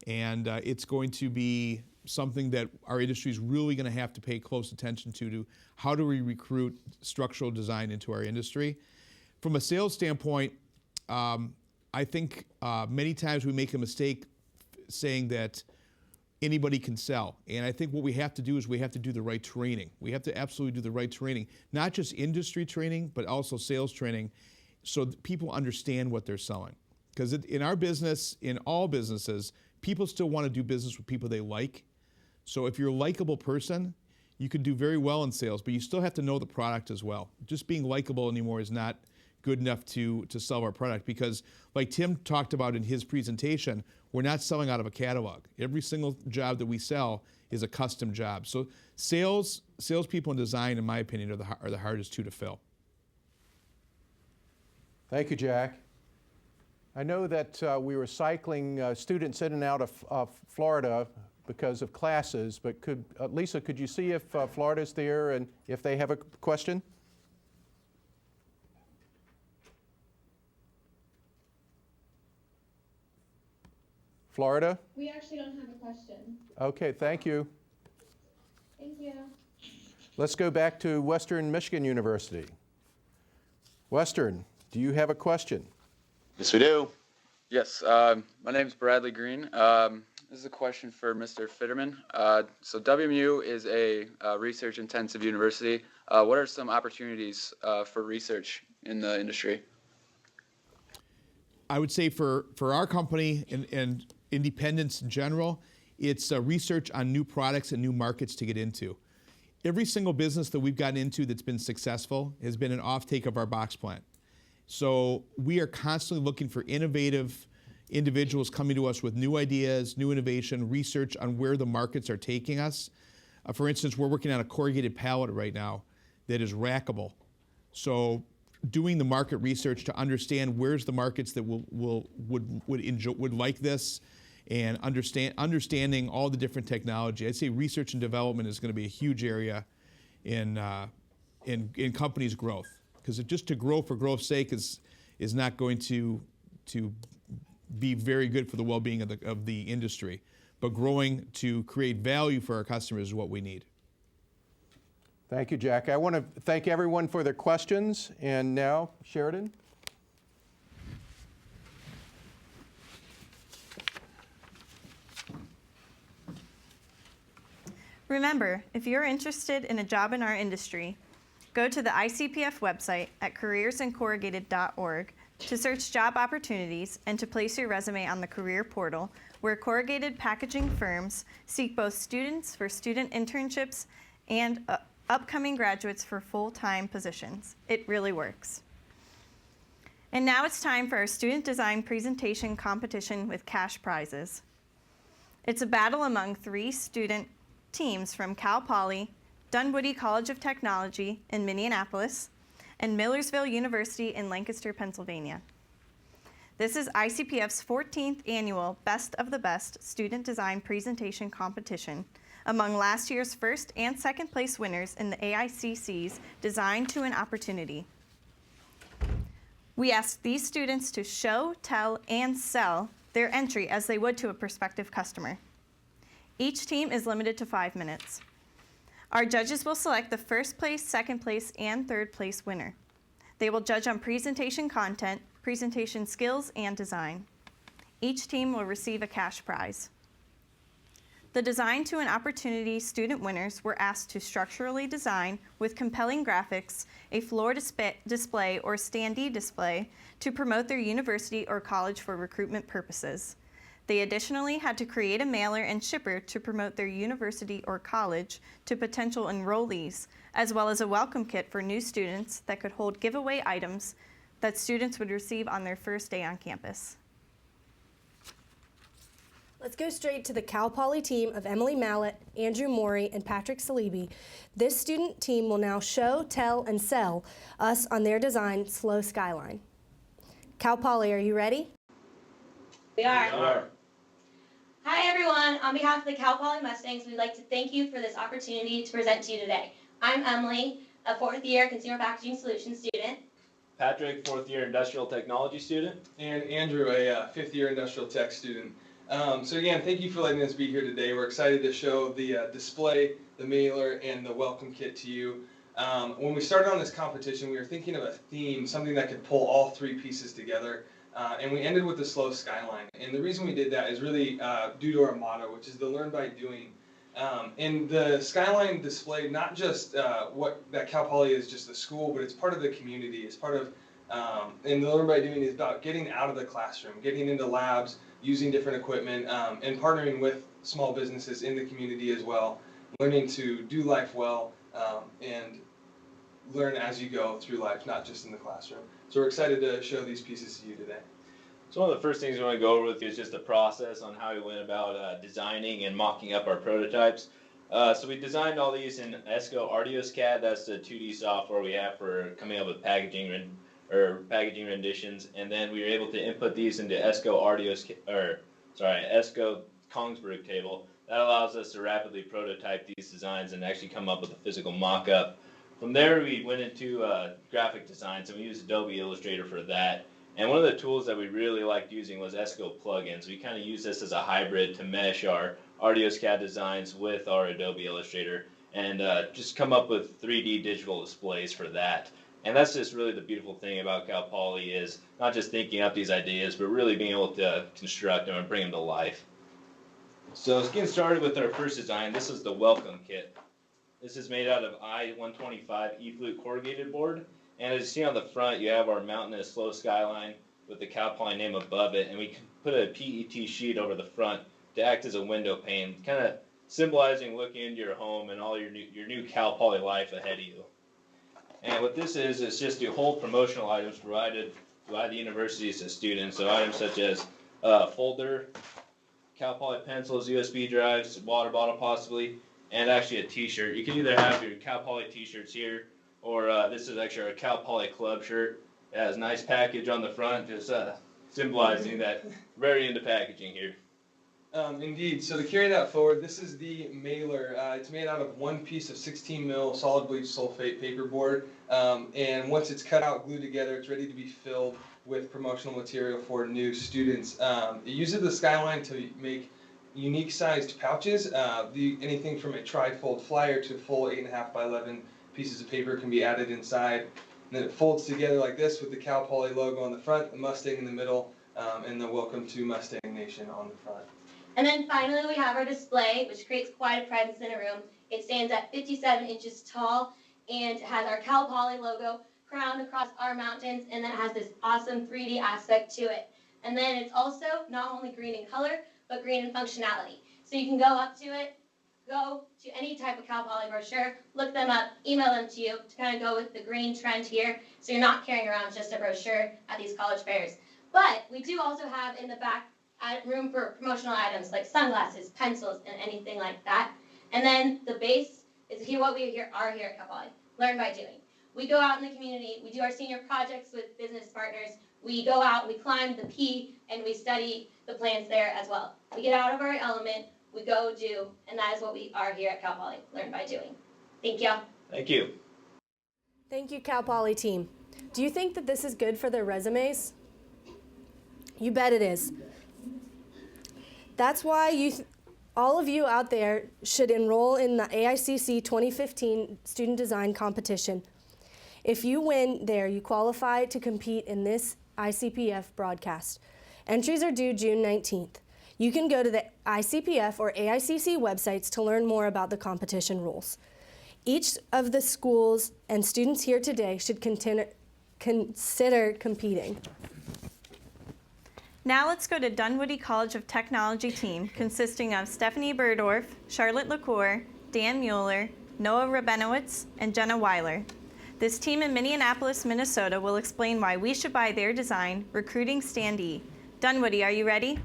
And it's going to be something that our industry is really going to have to pay close attention to how do we recruit structural design into our industry. From a sales standpoint, I think many times we make a mistake saying that anybody can sell. And I think what we have to do is we have to do the right training. We have to absolutely do the right training, not just industry training, but also sales training, so that people understand what they're selling. Because in our business, in all businesses, people still want to do business with people they like. So if you're a likable person, you can do very well in sales, but you still have to know the product as well. Just being likable anymore is not good enough to sell our product, because like Tim talked about in his presentation, we're not selling out of a catalog. Every single job that we sell is a custom job. So salespeople and design, in my opinion, are the hardest two to fill. Thank you, Jack. I know that we were cycling students in and out of Florida because of classes, but Lisa, could you see if Florida's there and if they have a question? Florida? We actually don't have a question. Okay, thank you. Thank you. Let's go back to Western Michigan University. Western, do you have a question? Yes, we do. Yes, my name is Bradley Green. This is a question for Mr. Fitterman. So WMU is a research-intensive university. What are some opportunities for research in the industry? I would say for our company and independents in general, it's research on new products and new markets to get into. Every single business that we've gotten into that's been successful has been an offtake of our box plant. So we are constantly looking for innovative individuals coming to us with new ideas, new innovation, research on where the markets are taking us. For instance, we're working on a corrugated pallet right now that is rackable. So doing the market research to understand where's the markets that would like this, and understanding all the different technology. I'd say research and development is going to be a huge area in companies' growth, because just to grow for growth's sake is not going to be very good for the well-being of the industry. But growing to create value for our customers is what we need. Thank you, Jack. I want to thank everyone for their questions. And now, Sheridan. Remember, if you're interested in a job in our industry, go to the ICPF website at careersincorrugated.org to search job opportunities and to place your resume on the career portal, where corrugated packaging firms seek both students for student internships and upcoming graduates for full-time positions. It really works. And now it's time for our student design presentation competition with cash prizes. It's a battle among 3 student teams from Cal Poly, Dunwoody College of Technology in Minneapolis, and Millersville University in Lancaster, Pennsylvania. This is ICPF's 14th annual Best of the Best Student Design Presentation Competition among last year's first and second place winners in the AICC's Design to an Opportunity. We asked these students to show, tell, and sell their entry as they would to a prospective customer. Each team is limited to 5 minutes. Our judges will select the first place, second place, and third place winner. They will judge on presentation content, presentation skills, and design. Each team will receive a cash prize. The Design to an Opportunity student winners were asked to structurally design, with compelling graphics, a floor display or standee display to promote their university or college for recruitment purposes. They additionally had to create a mailer and shipper to promote their university or college to potential enrollees, as well as a welcome kit for new students that could hold giveaway items that students would receive on their first day on campus. Let's go straight to the Cal Poly team of Emily Mallett, Andrew Morey, and Patrick Salibi. This student team will now show, tell, and sell us on their design, Slow Skyline. Cal Poly, are you ready? We are. Hi everyone, on behalf of the Cal Poly Mustangs, we'd like to thank you for this opportunity to present to you today. I'm Emily, a fourth year Consumer Packaging Solutions student. Patrick, fourth year Industrial Technology student. And Andrew, a fifth year Industrial Tech student. So again, thank you for letting us be here today. We're excited to show the display, the mailer, and the welcome kit to you. When we started on this competition, we were thinking of a theme, something that could pull all three pieces together. And we ended with the Slow Skyline. And the reason we did that is really due to our motto, which is to learn by doing. And the Skyline displayed not just what that Cal Poly is just the school, but it's part of the community. It's part of, and the learn by doing is about getting out of the classroom, getting into labs, using different equipment, and partnering with small businesses in the community as well, learning to do life well and learn as you go through life, not just in the classroom. So we're excited to show these pieces to you today. So one of the first things we want to go over with you is just the process on how we went about designing and mocking up our prototypes. So we designed all these in ESCO ArtioSCAD. That's the 2D software we have for coming up with packaging renditions, and then we were able to input these into ESCO Kongsberg table. That allows us to rapidly prototype these designs and actually come up with a physical mock-up. From there, we went into graphic design, so we used Adobe Illustrator for that. And one of the tools that we really liked using was ESCO plugins. We kind of use this as a hybrid to mesh our ArtioSCAD designs with our Adobe Illustrator and just come up with 3D digital displays for that. And that's just really the beautiful thing about Cal Poly is not just thinking up these ideas, but really being able to construct them and bring them to life. So let's get started with our first design. This is the welcome kit. This is made out of I-125 E-flute corrugated board. And as you see on the front, you have our mountainous Slow Skyline with the Cal Poly name above it. And we put a PET sheet over the front to act as a window pane, kind of symbolizing looking into your home and all your new Cal Poly life ahead of you. And what this is, it's just to hold promotional items provided by the universities to students. So items such as a folder, Cal Poly pencils, USB drives, water bottle possibly, and actually a t-shirt. You can either have your Cal Poly t-shirts here, or this is actually our Cal Poly club shirt. It has a nice package on the front, just symbolizing that we're very into packaging here. Indeed. So to carry that forward, this is the mailer. It's made out of one piece of 16 mil solid bleach sulfate paperboard, and once it's cut out, glued together, it's ready to be filled with promotional material for new students. It uses the Skyline to make unique sized pouches. Anything from a tri-fold flyer to full 8.5 by 11 pieces of paper can be added inside. And then it folds together like this with the Cal Poly logo on the front, the Mustang in the middle, and the Welcome to Mustang Nation on the front. And then finally we have our display, which creates quite a presence in a room. It stands at 57 inches tall and has our Cal Poly logo crowned across our mountains, and then it has this awesome 3D aspect to it. And then it's also not only green in color, but green in functionality. So you can go up to it, go to any type of Cal Poly brochure, look them up, email them to you to kind of go with the green trend here, so you're not carrying around just a brochure at these college fairs. But we do also have in the back room for promotional items like sunglasses, pencils, and anything like that. And then the base is what we are here at Cal Poly, learn by doing. We go out in the community, we do our senior projects with business partners, we go out, we climb the P, and we study the plants there as well. We get out of our element, we go do, and that is what we are here at Cal Poly, learn by doing. Thank you. Thank you. Thank you, Cal Poly team. Do you think that this is good for their resumes? You bet it is. That's why all of you out there should enroll in the AICC 2015 Student Design Competition. If you win there, you qualify to compete in this ICPF broadcast. Entries are due June 19th. You can go to the ICPF or AICC websites to learn more about the competition rules. Each of the schools and students here today should consider competing. Now let's go to Dunwoody College of Technology team, consisting of Stephanie Burdorf, Charlotte LaCour, Dan Mueller, Noah Rabenowitz, and Jenna Weiler. This team in Minneapolis, Minnesota will explain why we should buy their design, Recruiting Standee. Dunwoody, are you ready?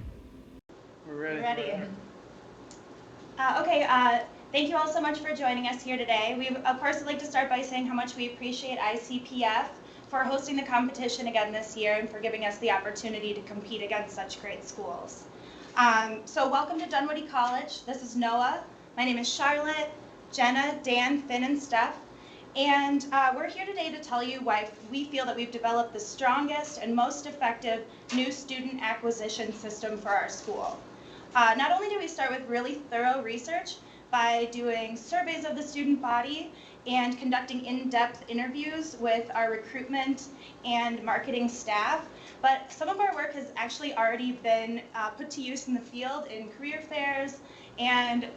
We're ready. Thank you all so much for joining us here today. We, of course, would like to start by saying how much we appreciate ICPF for hosting the competition again this year and for giving us the opportunity to compete against such great schools. So welcome to Dunwoody College. This is Noah. My name is Charlotte, Jenna, Dan, Finn, and Steph. And we're here today to tell you why we feel that we've developed the strongest and most effective new student acquisition system for our school. Not only do we start with really thorough research by doing surveys of the student body and conducting in-depth interviews with our recruitment and marketing staff, but some of our work has actually already been put to use in the field in career fairs, and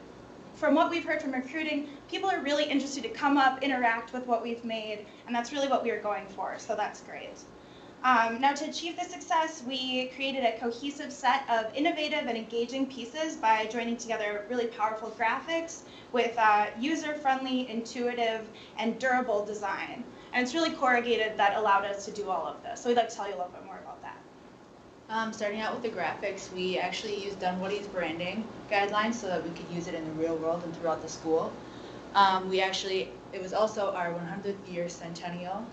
from what we've heard from recruiting, people are really interested to come up, interact with what we've made, and that's really what we are going for, so that's great. Now, to achieve this success, we created a cohesive set of innovative and engaging pieces by joining together really powerful graphics with user-friendly, intuitive, and durable design. And it's really Corrugated that allowed us to do all of this. So we'd like to tell you a little bit more about that. Starting out with the graphics, we actually used Dunwoody's branding guidelines so that we could use it in the real world and throughout the school. It was also our 100th year centennial.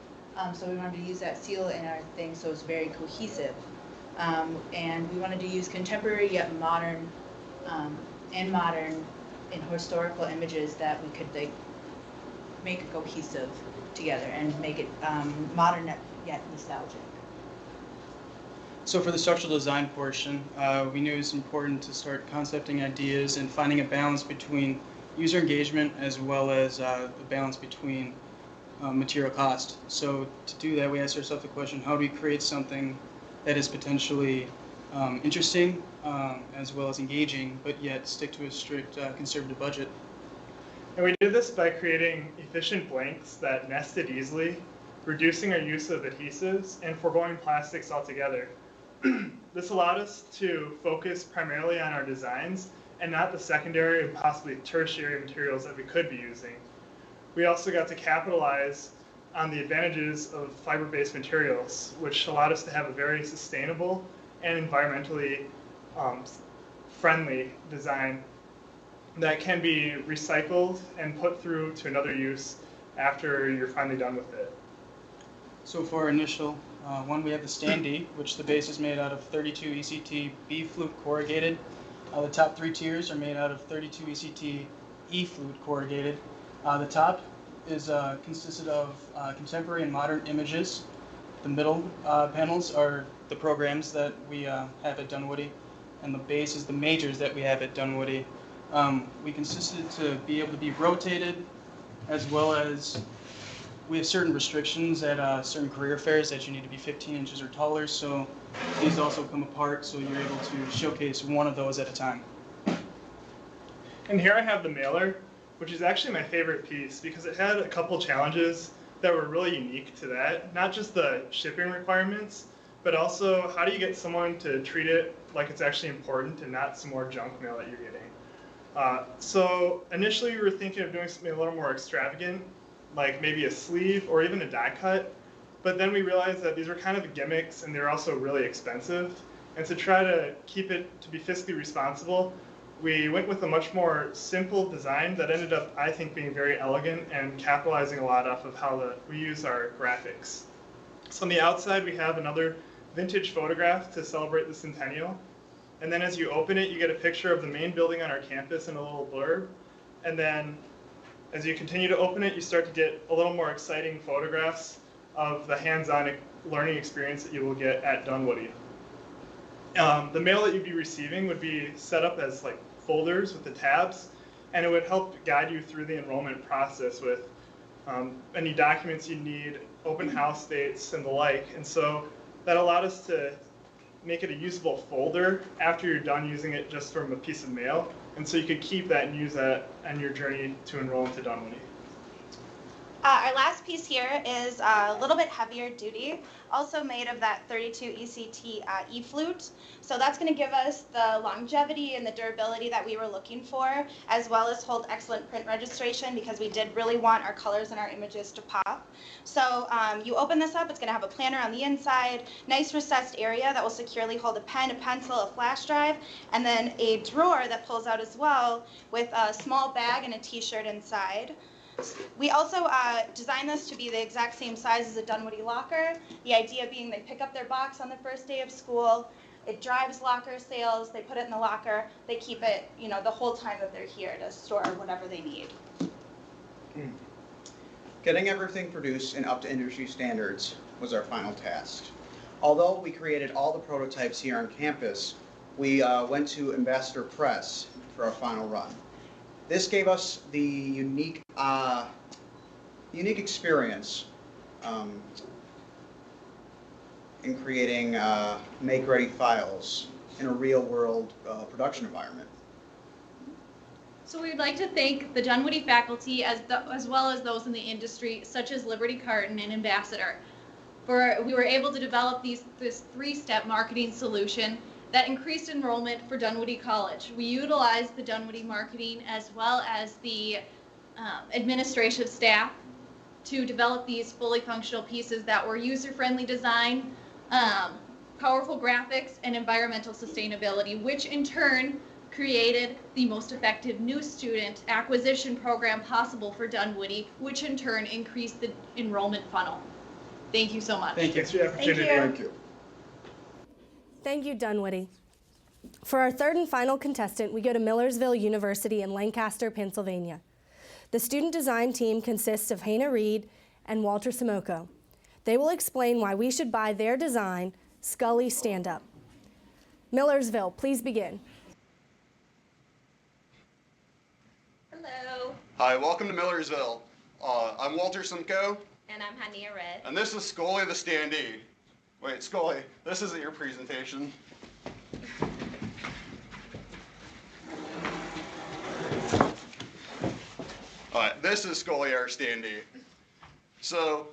So we wanted to use that seal in our thing so it's very cohesive. And we wanted to use contemporary yet modern and historical images that we could make it cohesive together and make it modern yet nostalgic. So for the structural design portion, we knew it was important to start concepting ideas and finding a balance between user engagement as well as the balance between material cost. So to do that, we asked ourselves the question, how do we create something that is potentially interesting as well as engaging, but yet stick to a strict conservative budget? And we did this by creating efficient blanks that nested easily, reducing our use of adhesives, and foregoing plastics altogether. This allowed us to focus primarily on our designs and not the secondary and possibly tertiary materials that we could be using. We also got to capitalize on the advantages of fiber-based materials, which allowed us to have a very sustainable and environmentally friendly design that can be recycled and put through to another use after you're finally done with it. So for our initial one, we have the standee, which the base is made out of 32 ECT B flute corrugated. The top three tiers are made out of 32 ECT E flute corrugated. The top is consisted of contemporary and modern images. The middle panels are the programs that we have at Dunwoody, and the base is the majors that we have at Dunwoody. We consisted to be able to be rotated, as well as we have certain restrictions at certain career fairs that you need to be 15 inches or taller, so these also come apart so you're able to showcase one of those at a time. And here I have the mailer, which is actually my favorite piece because it had a couple challenges that were really unique to that. Not just the shipping requirements, but also how do you get someone to treat it like it's actually important and not some more junk mail that you're getting. So initially we were thinking of doing something a little more extravagant, like maybe a sleeve or even a die cut, but then we realized that these were kind of gimmicks and they're also really expensive. And to try to keep it to be fiscally responsible, we went with a much more simple design that ended up, I think, being very elegant and capitalizing a lot off of how we use our graphics. So on the outside, we have another vintage photograph to celebrate the centennial. And then as you open it, you get a picture of the main building on our campus and a little blurb. And then as you continue to open it, you start to get a little more exciting photographs of the hands-on learning experience that you will get at Dunwoody. The mail that you'd be receiving would be set up as like folders with the tabs, and it would help guide you through the enrollment process with any documents you need, open house dates, and the like. And so that allowed us to make it a usable folder after you're done using it just from a piece of mail. And so you could keep that and use that on your journey to enroll into Dunwoody. Our last piece here is a little bit heavier duty, also made of that 32 ECT E-flute. So that's going to give us the longevity and the durability that we were looking for, as well as hold excellent print registration, because we did really want our colors and our images to pop. So you open this up, it's going to have a planner on the inside, nice recessed area that will securely hold a pen, a pencil, a flash drive, and then a drawer that pulls out as well with a small bag and a t-shirt inside. We also designed this to be the exact same size as a Dunwoody locker. The idea being they pick up their box on the first day of school, it drives locker sales, they put it in the locker, they keep it, you know, the whole time that they're here to store whatever they need. Getting everything produced and up to industry standards was our final task. Although we created all the prototypes here on campus, we went to Ambassador Press for our final run. This gave us the unique experience in creating make-ready files in a real-world production environment. So we would like to thank the Dunwoody faculty as well as those in the industry, such as Liberty Carton and Ambassador. We were able to develop this three-step marketing solution that increased enrollment for Dunwoody College. We utilized the Dunwoody marketing as well as the administrative staff to develop these fully functional pieces that were user-friendly design, powerful graphics, and environmental sustainability, which in turn created the most effective new student acquisition program possible for Dunwoody, which in turn increased the enrollment funnel. Thank you so much. Thank you. Thanks for the opportunity. Thank you. Thank you, Dunwoody. For our third and final contestant, we go to Millersville University in Lancaster, Pennsylvania. The student design team consists of Hannah Reed and Walter Simoko. They will explain why we should buy their design, Scully Stand Up. Millersville, please begin. Hello. Hi, welcome to Millersville. I'm Walter Simcoe. And I'm Hania Red. And this is Scully the standee. Wait, Scully, this isn't your presentation. Alright, this is Scully, our standee. So,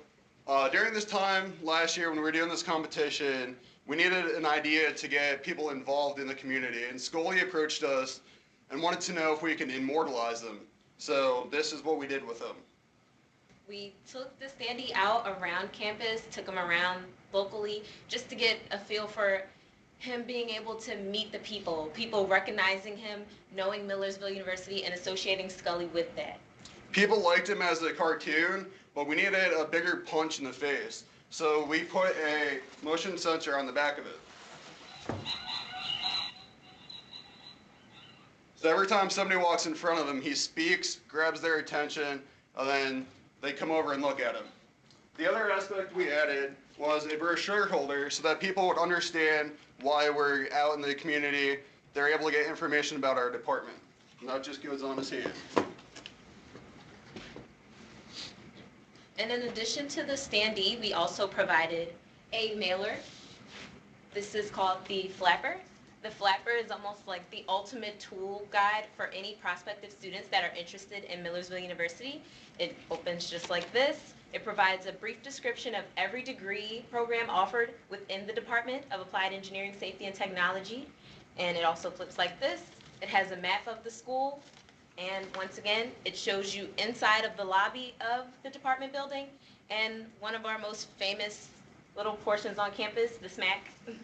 during this time last year when we were doing this competition, we needed an idea to get people involved in the community, and Scully approached us and wanted to know if we can immortalize them. So, this is what we did with them. We took the standee out around campus, took him around locally, just to get a feel for him being able to meet the people recognizing him, knowing Millersville University, and associating Scully with that. People liked him as a cartoon, but we needed a bigger punch in the face. So we put a motion sensor on the back of it. So every time somebody walks in front of him, he speaks, grabs their attention, and then they come over and look at him. The other aspect we added was a brochure holder so that people would understand why we're out in the community. They're able to get information about our department. And that just goes on his hand. And in addition to the standee, we also provided a mailer. This is called the Flapper. The Flapper is almost like the ultimate tool guide for any prospective students that are interested in Millersville University. It opens just like this. It provides a brief description of every degree program offered within the Department of Applied Engineering, Safety, and Technology. And it also flips like this. It has a map of the school. And once again, it shows you inside of the lobby of the department building and one of our most famous little portions on campus, the SMAC.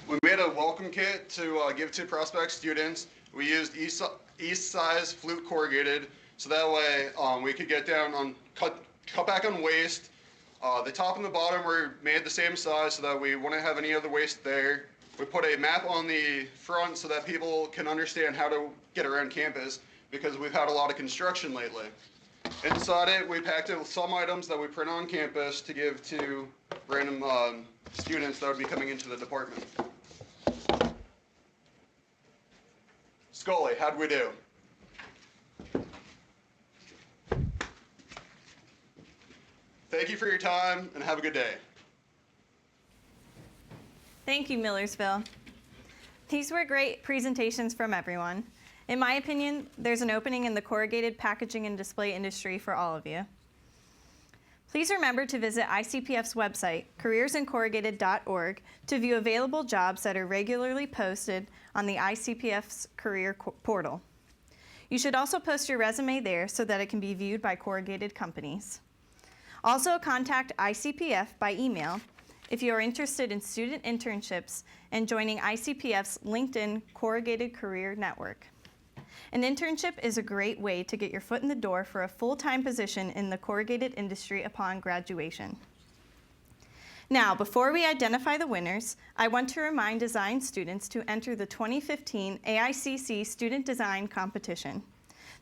We made a welcome kit to give to prospect students. We used East size flute corrugated, so that way we could get down on, cut back on waste. The top and the bottom were made the same size so that we wouldn't have any other waste there. We put a map on the front so that people can understand how to get around campus because we've had a lot of construction lately. Inside it, we packed it with some items that we print on campus to give to random students that would be coming into the department. Scully, how'd we do? Thank you for your time and have a good day. Thank you, Millersville. These were great presentations from everyone. In my opinion, there's an opening in the corrugated packaging and display industry for all of you. Please remember to visit ICPF's website, careersincorrugated.org, to view available jobs that are regularly posted on the ICPF's career portal. You should also post your resume there so that it can be viewed by corrugated companies. Also, contact ICPF by email if you are interested in student internships and joining ICPF's LinkedIn Corrugated Career Network. An internship is a great way to get your foot in the door for a full-time position in the corrugated industry upon graduation. Now, before we identify the winners, I want to remind design students to enter the 2015 AICC Student Design Competition.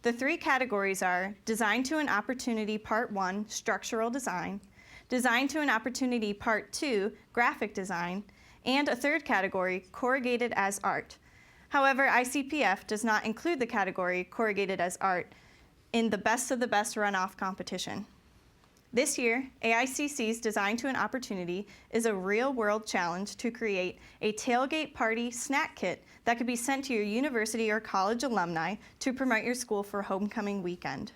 The three categories are Design to an Opportunity Part 1, Structural Design, Design to an Opportunity Part 2, Graphic Design, and a third category, Corrugated as Art. However, ICPF does not include the category Corrugated as Art in the Best of the Best runoff competition. This year, AICC's Design to an Opportunity is a real-world challenge to create a tailgate party snack kit that could be sent to your university or college alumni to promote your school for homecoming weekend.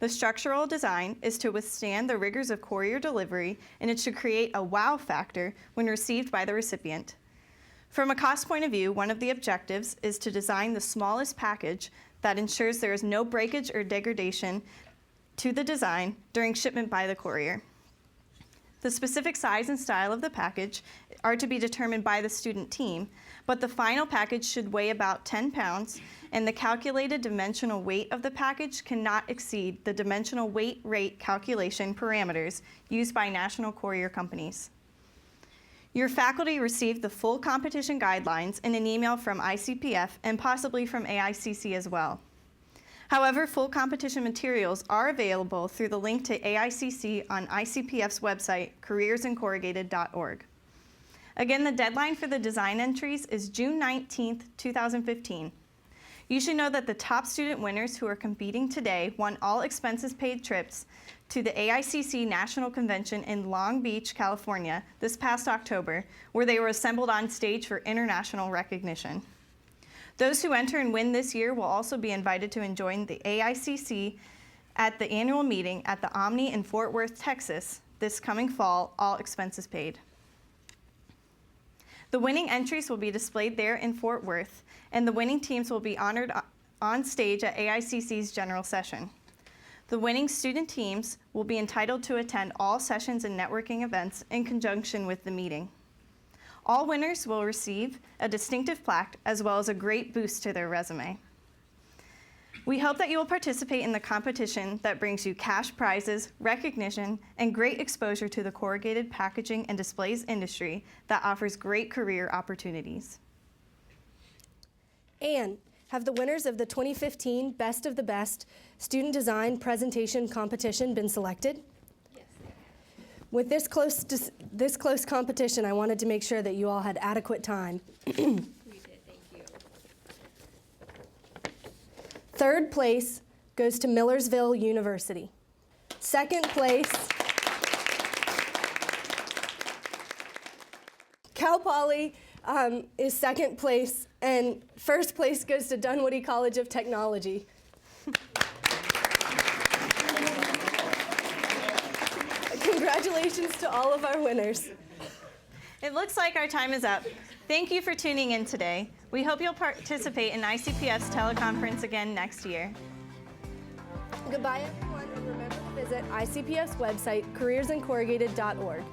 The structural design is to withstand the rigors of courier delivery, and it should create a wow factor when received by the recipient. From a cost point of view, one of the objectives is to design the smallest package that ensures there is no breakage or degradation to the design during shipment by the courier. The specific size and style of the package are to be determined by the student team, but the final package should weigh about 10 pounds, and the calculated dimensional weight of the package cannot exceed the dimensional weight rate calculation parameters used by national courier companies. Your faculty received the full competition guidelines in an email from ICPF and possibly from AICC as well. However, full competition materials are available through the link to AICC on ICPF's website, careersincorrugated.org. Again, the deadline for the design entries is June 19th, 2015. You should know that the top student winners who are competing today won all expenses paid trips to the AICC National Convention in Long Beach, California this past October, where they were assembled on stage for international recognition. Those who enter and win this year will also be invited to join the AICC at the annual meeting at the Omni in Fort Worth, Texas this coming fall, all expenses paid. The winning entries will be displayed there in Fort Worth, and the winning teams will be honored on stage at AICC's general session. The winning student teams will be entitled to attend all sessions and networking events in conjunction with the meeting. All winners will receive a distinctive plaque as well as a great boost to their resume. We hope that you will participate in the competition that brings you cash prizes, recognition, and great exposure to the corrugated packaging and displays industry that offers great career opportunities. And have the winners of the 2015 Best of the Best Student Design Presentation Competition been selected? Yes. With this close competition, I wanted to make sure that you all had adequate time. We did, thank you. Third place goes to Millersville University. Second place, Cal Poly is second place, and first place goes to Dunwoody College of Technology. Congratulations to all of our winners. It looks like our time is up. Thank you for tuning in today. We hope you'll participate in ICPF's teleconference again next year. Goodbye, everyone, and remember to visit ICPF's website, careersincorrugated.org.